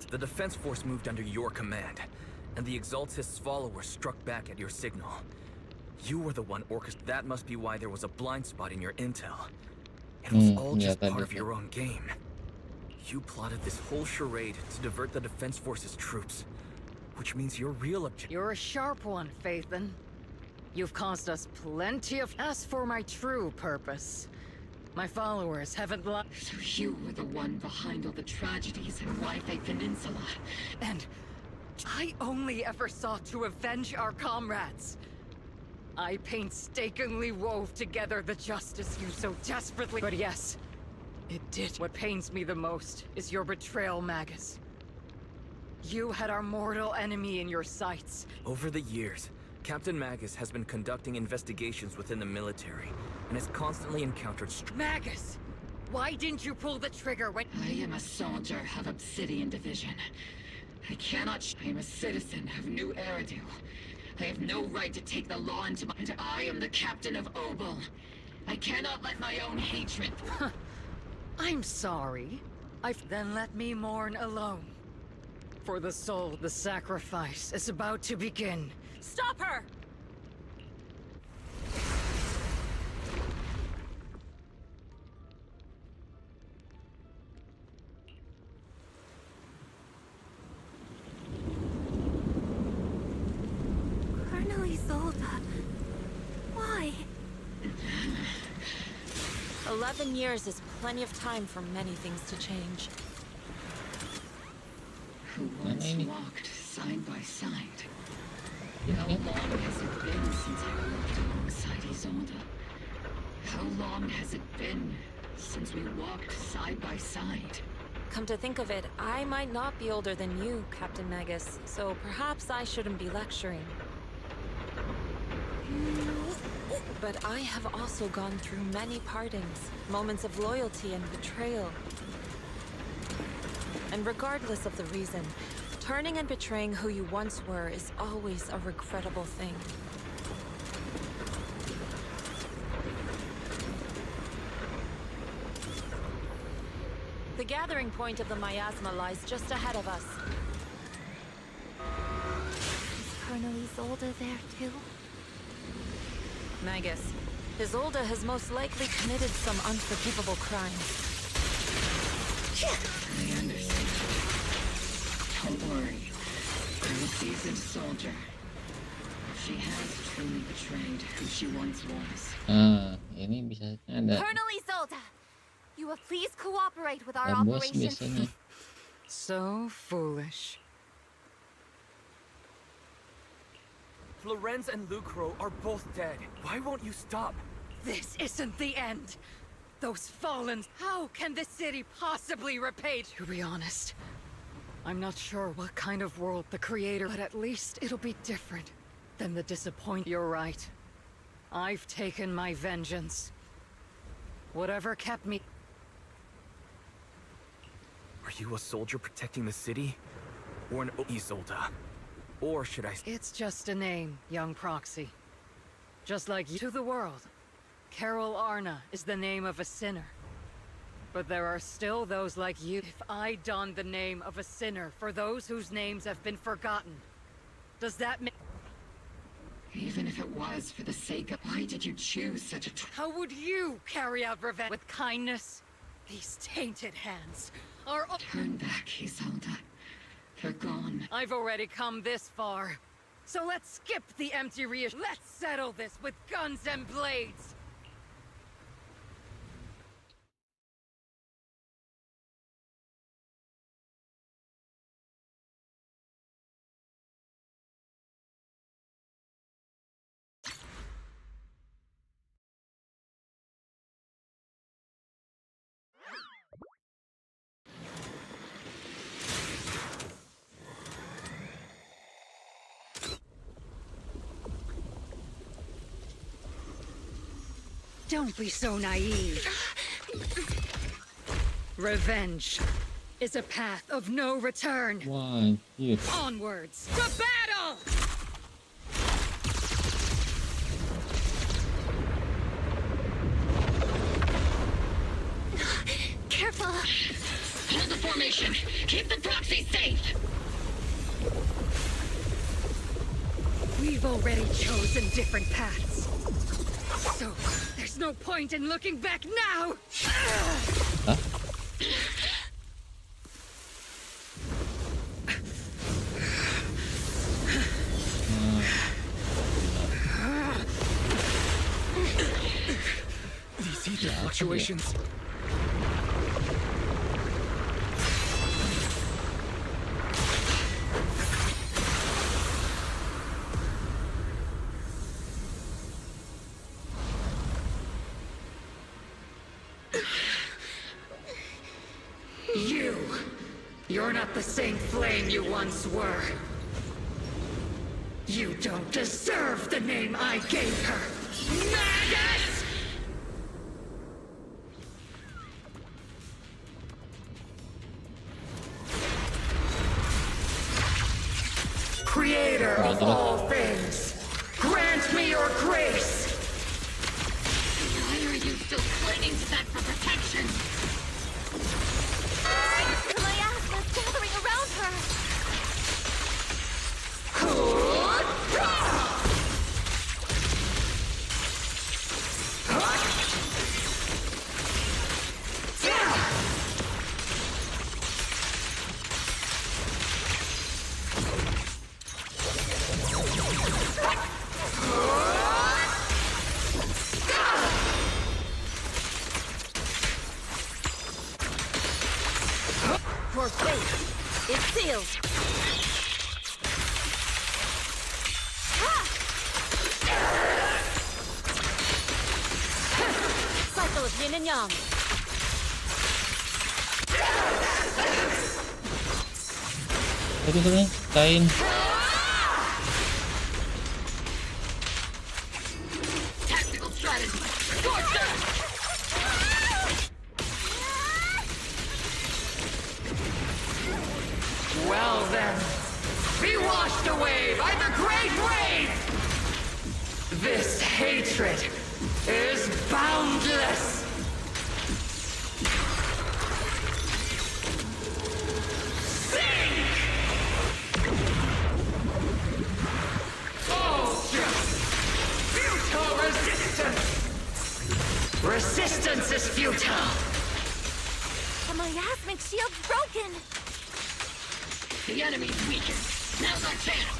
The Defense Force moved under your command, and the Exaltist's followers struck back at your signal. You were the one orchestrating. That must be why there was a blind spot in your intel. It was all just part of your own game. You plotted this whole charade to divert the Defense Force's troops, which means your real objective. You're a sharp one, Phaethon. You've caused us plenty of... As for my true purpose, my followers haven't lied. So you were the one behind all the tragedies in Waifei Peninsula. And I only ever sought to avenge our comrades. I painstakingly wove together the justice you so desperately... But yes, it did. What pains me the most is your betrayal, Magus. You had our mortal enemy in your sights. Over the years, Captain Magus has been conducting investigations within the military, and has constantly encountered Magus! Why didn't you pull the trigger when... I am a soldier of Obsidian Division. I cannot... I am a citizen of New Eridu. I have no right to take the law into my... And I am the captain of Obel. I cannot let my own hatred... I'm sorry. Then let me mourn alone. For the soul, the sacrifice is about to begin. Stop her! Colonel Isolde. Why? 11 years is plenty of time for many things to change. Who once walked side by side. How long has it been since I walked alongside Isolde? How long has it been since we walked side by side? Come to think of it, I might not be older than you, Captain Magus, so perhaps I shouldn't be lecturing. But I have also gone through many partings, moments of loyalty and betrayal. And regardless of the reason, turning and betraying who you once were is always a regrettable thing. The gathering point of the miasma lies just ahead of us. Is Colonel Isolde there too? Magus, Isolde has most likely committed some unforgivable crime. I understand. Don't worry. I'm a seasoned soldier. She has truly betrayed who she once was. Ini bisa ada. Colonel Isolde, you will please cooperate with our Bos operation. biasanya. So foolish. Florenz and Lucro are both dead. Why won't you stop? This isn't the end. Those fallen... How can this city possibly repay... To be honest, I'm not sure what kind of world the Creator... But at least it'll be different than the disappointment. You're right. I've taken my vengeance. Whatever kept me... Are you a soldier protecting the city? Or an Isolde? Or should I... It's just a name, young proxy. Just like you to the world. Carol Arna is the name of a sinner. But there are still those like you. If I don the name of a sinner for those whose names have been forgotten, does that make... Even if it was for the sake of... Why did you choose such a... How would you carry out revenge? With kindness? These tainted hands are... Turn back, Isolde. They're gone. I've already come this far. So let's skip the empty reassurance. Let's settle this with guns and blades. Don't be so naive. Revenge is a path of no return. Wah, yes. Onwards to battle! Hold the formation. Keep the proxy safe. We've already chosen different paths. So, there's no point in looking back now! Hah? These ether fluctuations. You're not the same flame you once were. You don't deserve the name I gave her. Magus! Creator of all things, grant me your grace! Why are you still clinging to that for protection? Miasma's gathering around her. For fate, it's sealed. Cycle of yin and yang. Aduh, kain. Tactical strategy. Well then, be washed away by the great wave! This hatred is boundless! Sink! Oh, just futile resistance! Resistance is futile! The miasmic shield's broken. The enemy's weakened. Now's our chance.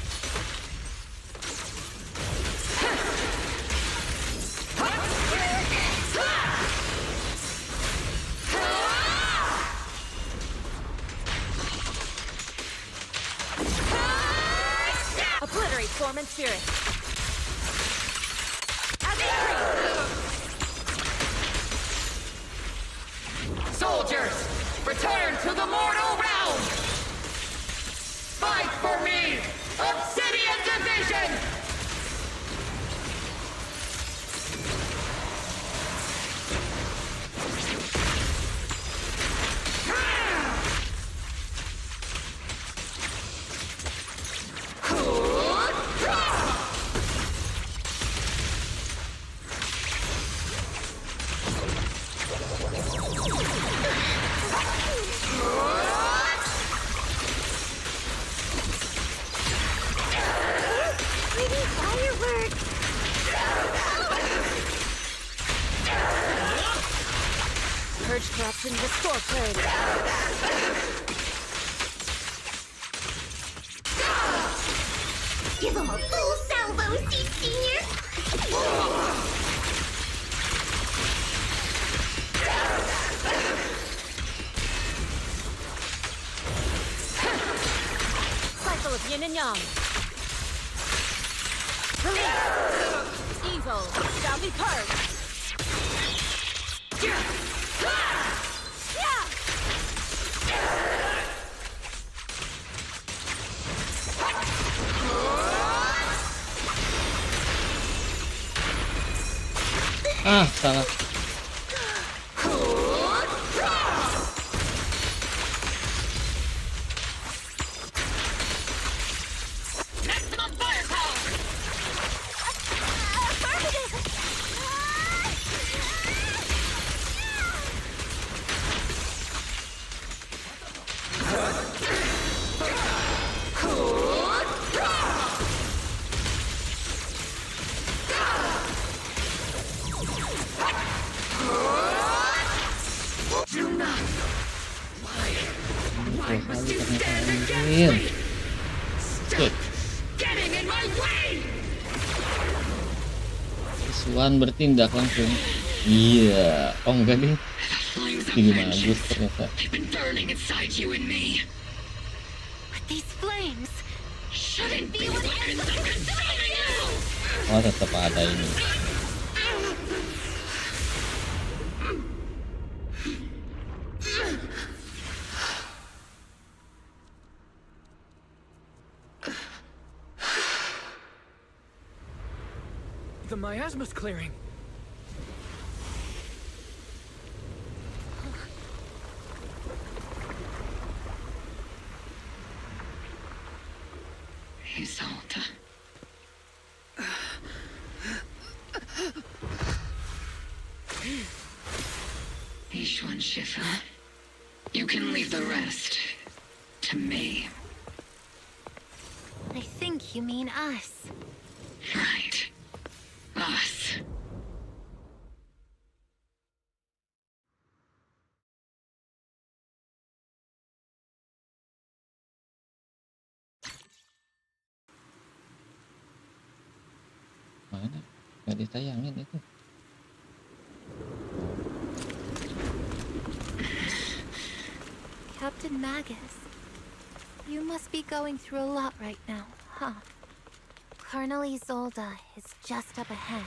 Obliterate form and spirit. Soldiers, return to the mortal realm! Fight for me! Obsidian Division! Purge corruption, restore clarity. Give him a full salvo, Senior! Cycle of yin and yang. Release. Evil shall be purged. Ah, salah. Maximum firepower! ternyata anjir. Shit. Swan bertindak langsung. Iya, oh enggak nih. Ini bagus ternyata. Oh, tetap ada ini. The miasma's clearing. Isolde. Ishwan Shifa. You can leave the rest to me. I think you mean us. Right. Us. Mana? Nggak ditayangin itu. Captain Magus, you must be going through a lot right now, huh? Colonel Isolde is just up ahead.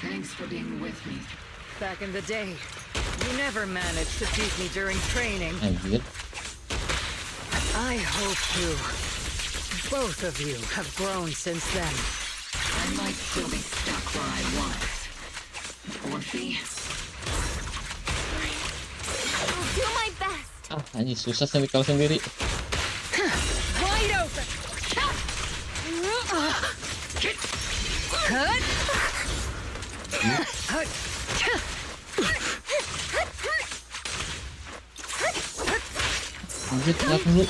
Thanks for being with me. Back in the day, you never managed to beat me during training. Anjir. I hope both of you have grown since then. I might still be stuck where I was. Orphe. I'll do my best. Ah, anjir susah sendiri kalau sendiri. Wide open. Anjir, kenapa lu?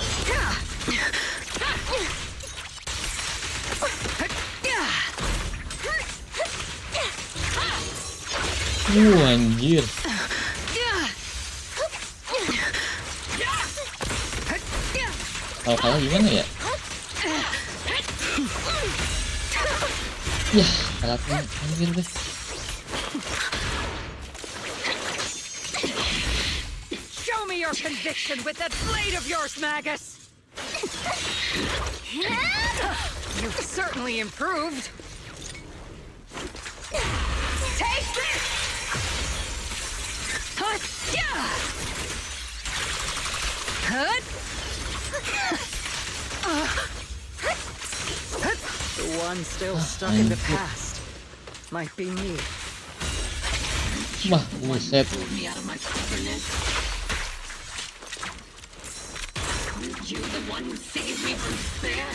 Anjir. Kalau kalah gimana ya? Ya, kalah anjir deh. Show me your conviction with that blade of yours, Magus! You've certainly improved. Take this! The one still stuck in the past might be me. Wah, buset. You the one who saved me from despair?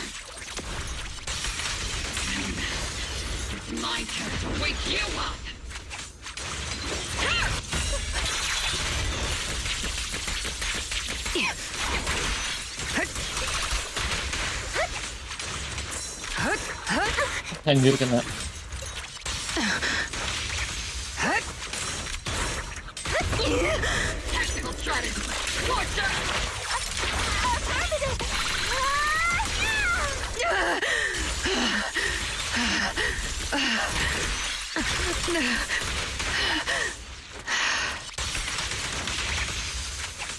It's my turn to wake you up! Anjir kena. Tactical strategy! Torture!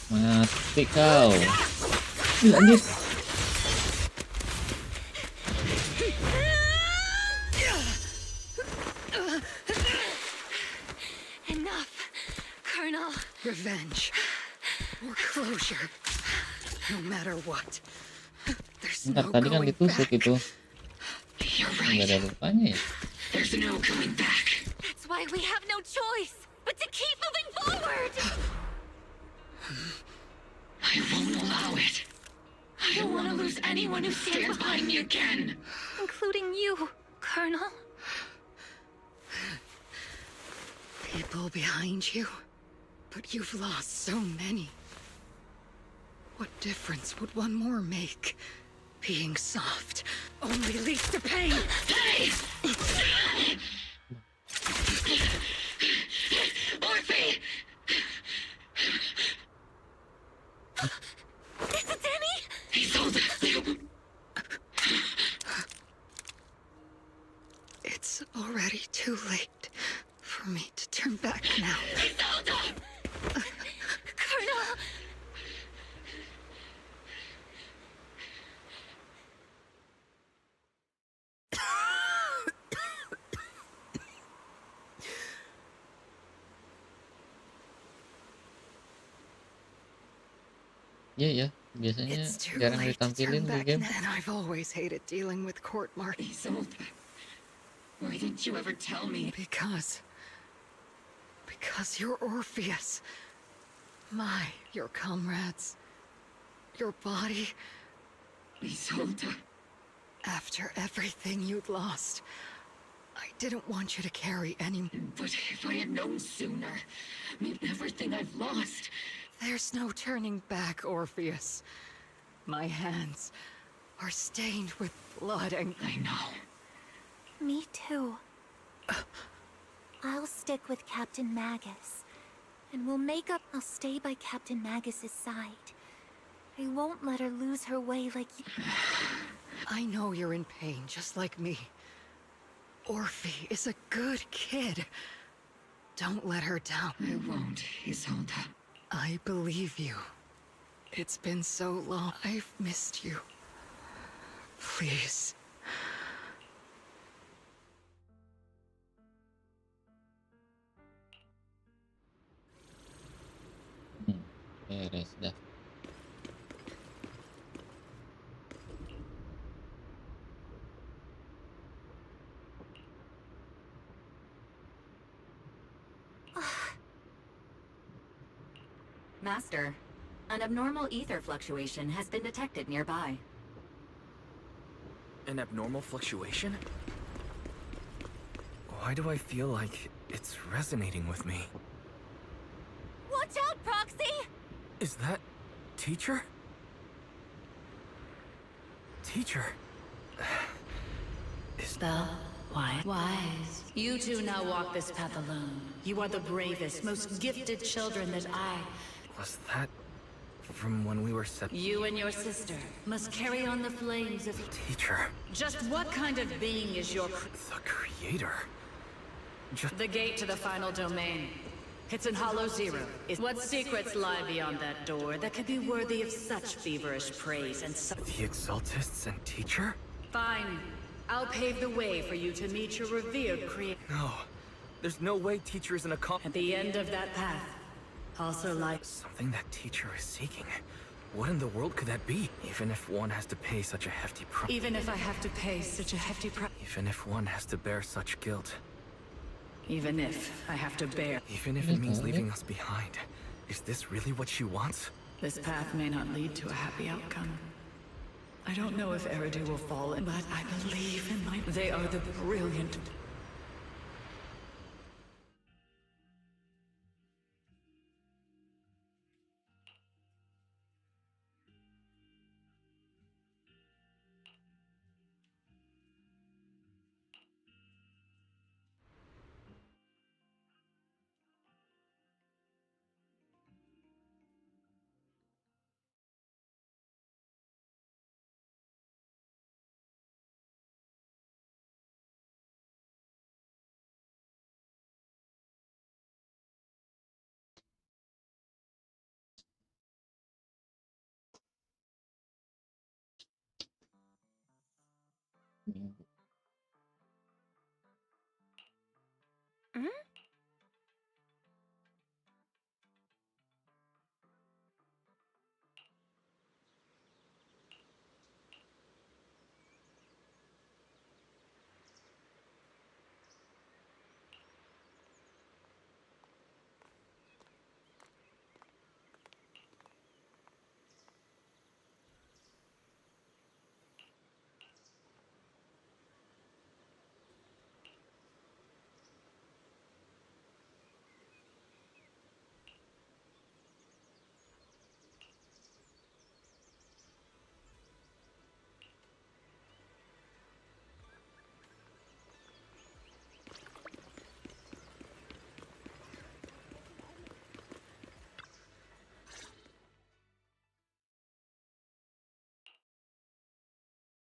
Mati kau. Anjir. Enough, Colonel. Revenge. Or closure. No matter what. There's Bentar, no tadi kan going ditusuk back. itu. You're Nggak ada right. lupanya ya. There's no going back. That's why we have no choice but to keep moving forward. I won't allow it. I don't want to lose anyone who stands behind me again. Including you, Colonel. People behind you, but you've lost so many. What difference would one more make? Being soft only leads to pain. Hey! Orphe! Iya ya, biasanya It's too jarang late to ditampilin turn di back game. now. And I've always hated dealing with court martials. Isolde, why didn't you ever tell me? Because you're Orpheus. Your comrades. Your body. Isolde. After everything you'd lost, I didn't want you to carry any... But if I had known sooner, I mean, everything I've lost... There's no turning back, Orpheus. My hands are stained with blood and... I know. Me too. I'll stick with Captain Magus. And we'll make up. I'll stay by Captain Magus's side. I won't let her lose her way like you. I know you're in pain, just like me. Orphe is a good kid. Don't let her down. I won't, Isolde. I believe you. It's been so long. I've missed you. Please. Beres dah. Master, an abnormal ether fluctuation has been detected nearby. An abnormal fluctuation? Why do I feel like it's resonating with me? Watch out, Proxy! Is that... Teacher? Teacher... Spell, wise. You two now walk this path alone. You are the bravest, most gifted children that I... Was that... from when we were You and your sister must carry on the flames of... Teacher... Just what kind of being is your... The creator... The gate to the final domain. It's in Hollow Zero. What secrets lie beyond that door that could be worthy of such feverish praise and so... The Exaltists and Teacher? Fine. I'll pave the way for you to meet your revered creator. No. There's no way Teacher is an At the end of that path, also lies... Something that Teacher is seeking. What in the world could that be? Even if one has to pay such a hefty price. Even if I have to pay such a hefty price. Even if one has to bear such guilt. Even if I have to bear... Even if it means leaving us behind. Is this really what she wants? This path may not lead to a happy outcome. I don't know if Eridu will fall in, but I believe in my... They are the brilliant...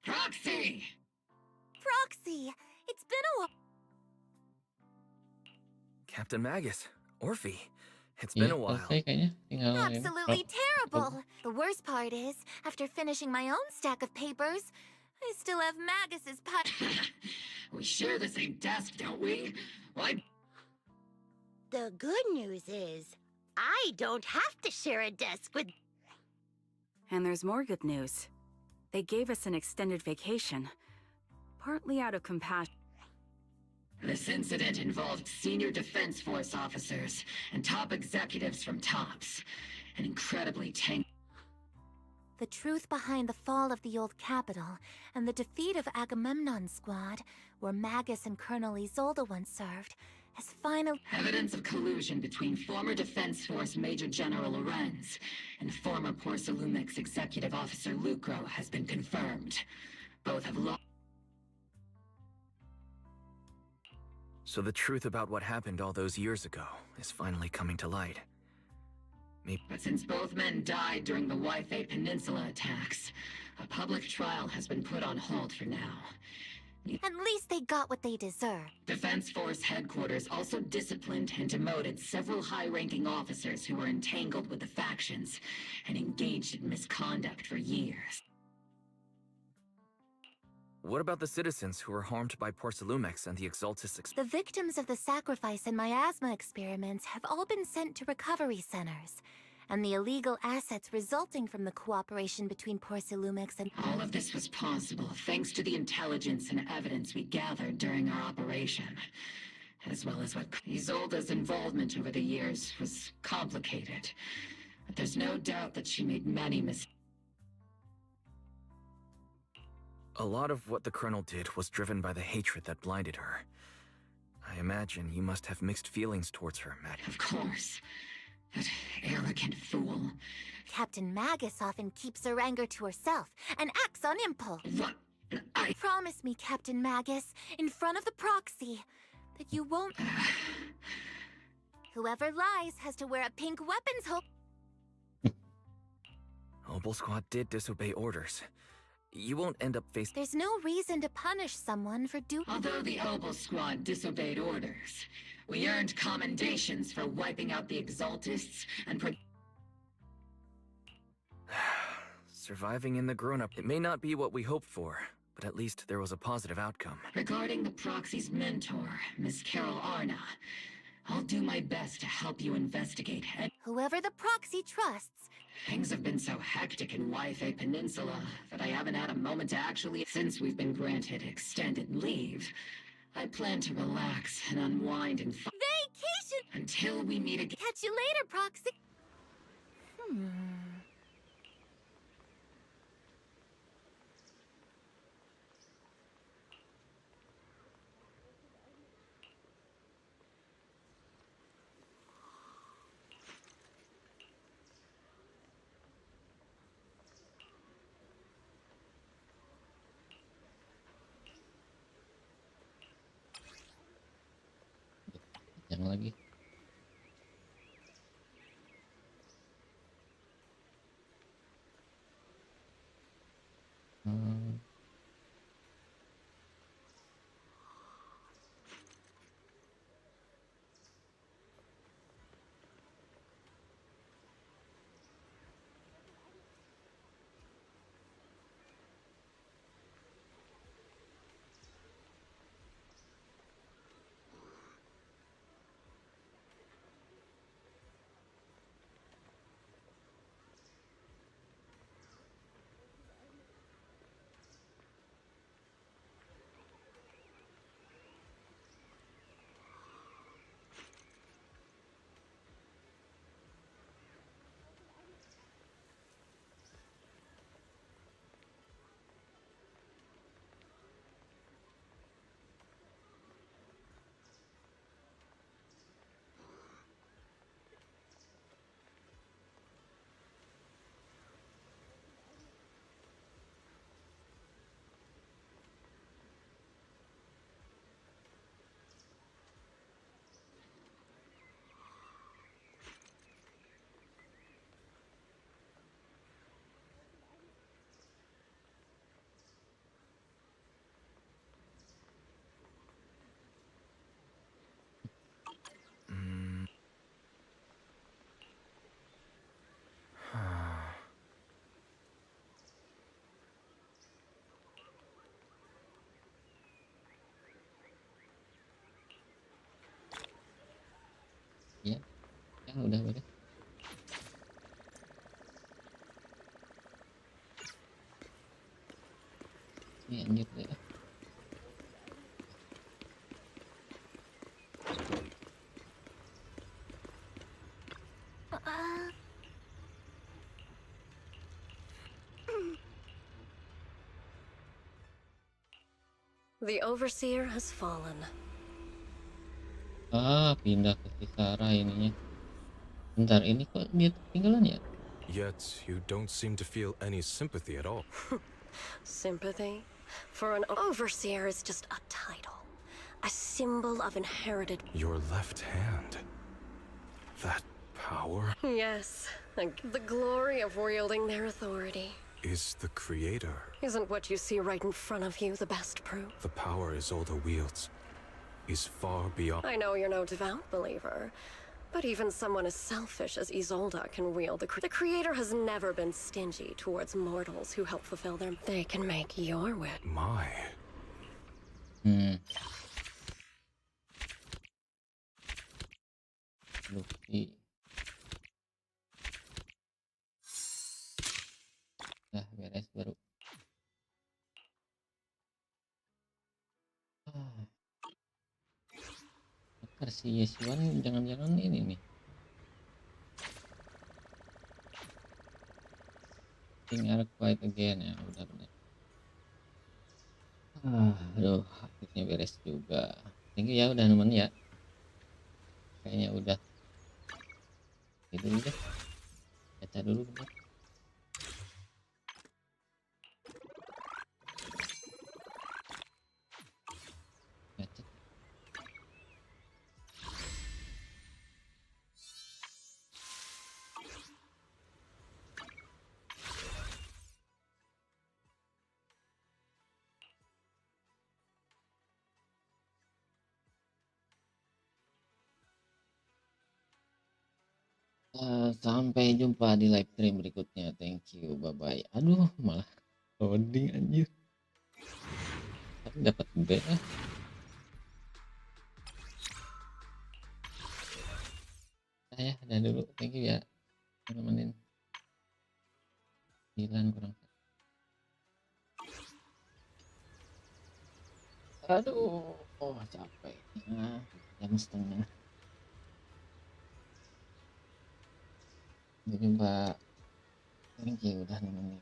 Proxy! Proxy! It's been a while. Captain Magus. Orphe. It's been a while. Selesai kayaknya. Tinggal Absolutely terrible. The worst part is, after finishing my own stack of papers, I still have Magus's We share the same desk, don't we? Why? The good news is, I don't have to share a desk with... And there's more good news. They gave us an extended vacation, partly out of compassion. This incident involved senior Defense Force officers and top executives from TOPS. An incredibly The truth behind the fall of the old capital and the defeat of Agamemnon's squad, where Magus and Colonel Isolde once served, has finally— Evidence of collusion between former Defense Force Major General Lorenz and former Porcelumex Executive Officer Lucro has been confirmed. Both have lost. So the truth about what happened all those years ago is finally coming to light. But since both men died during the Waifei Peninsula attacks, a public trial has been put on hold for now. At least they got what they deserve. Defense Force headquarters also disciplined and demoted several high-ranking officers who were entangled with the factions and engaged in misconduct for years. What about the citizens who were harmed by Porcelumex and the Exaltis The victims of the sacrifice and miasma experiments have all been sent to recovery centers, and the illegal assets resulting from the cooperation between Porcelumex and— All of this was possible thanks to the intelligence and evidence we gathered during our operation, as well as what Isolde's involvement over the years was complicated. But there's no doubt that she made many mistakes. A lot of what the Colonel did was driven by the hatred that blinded her. I imagine you must have mixed feelings towards her, Maddie. Of course. That arrogant fool. Captain Magus often keeps her anger to herself and acts on impulse. What? Promise me, Captain Magus, in front of the proxy, that you won't— Whoever lies has to wear a pink weapons hold— Obel Squad did disobey orders. You won't end up facing— There's no reason to punish someone for Although the Obel Squad disobeyed orders, we earned commendations for wiping out the Exaltists and Surviving in the grown-up, it may not be what we hoped for, but at least there was a positive outcome. Regarding the Proxy's mentor, Miss Carol Arna, I'll do my best to help you investigate Whoever the proxy trusts. Things have been so hectic in Waifei Peninsula that I haven't had a moment to actually— Since we've been granted extended leave, I plan to relax and unwind and Vacation! Until we meet again. Catch you later, proxy. Yang lagi. Ya, udah. Iya anjir deh. The Overseer has fallen. Pindah ke si Sarah ininya. Bentar, ini kok dia ketinggalan ya? Yet you don't seem to feel any sympathy at all. Sympathy? For an Overseer is just a title. A symbol of inherited... Your left hand. That power Yes, the glory of wielding their authority. is the creator. Isn't what you see right in front of you the best proof? The power Isolde wields is far beyond. I know you're no devout believer, but even someone as selfish as Isolde can wield the creator has never been stingy towards mortals who help fulfill their... They can make your wish. My. Luffy. Nah, beres baru. Versi Yesiwan jangan-jangan ini nih. Think are quite again ya, benar-benar. Aduh, akhirnya beres juga. Thank you ya udah nemenin ya. Kayaknya udah. Itu dulu deh. Baca dulu bentar. Baca. Sampai jumpa di live stream berikutnya. Thank you, bye bye. Aduh, malah loading anjir. Tapi dapat B lah. Ya, udah dulu. Thank you ya. Nemenin. 9 kurang. Aduh, capek. Jam setengah. Sampai jumpa. Thank you udah nemenin.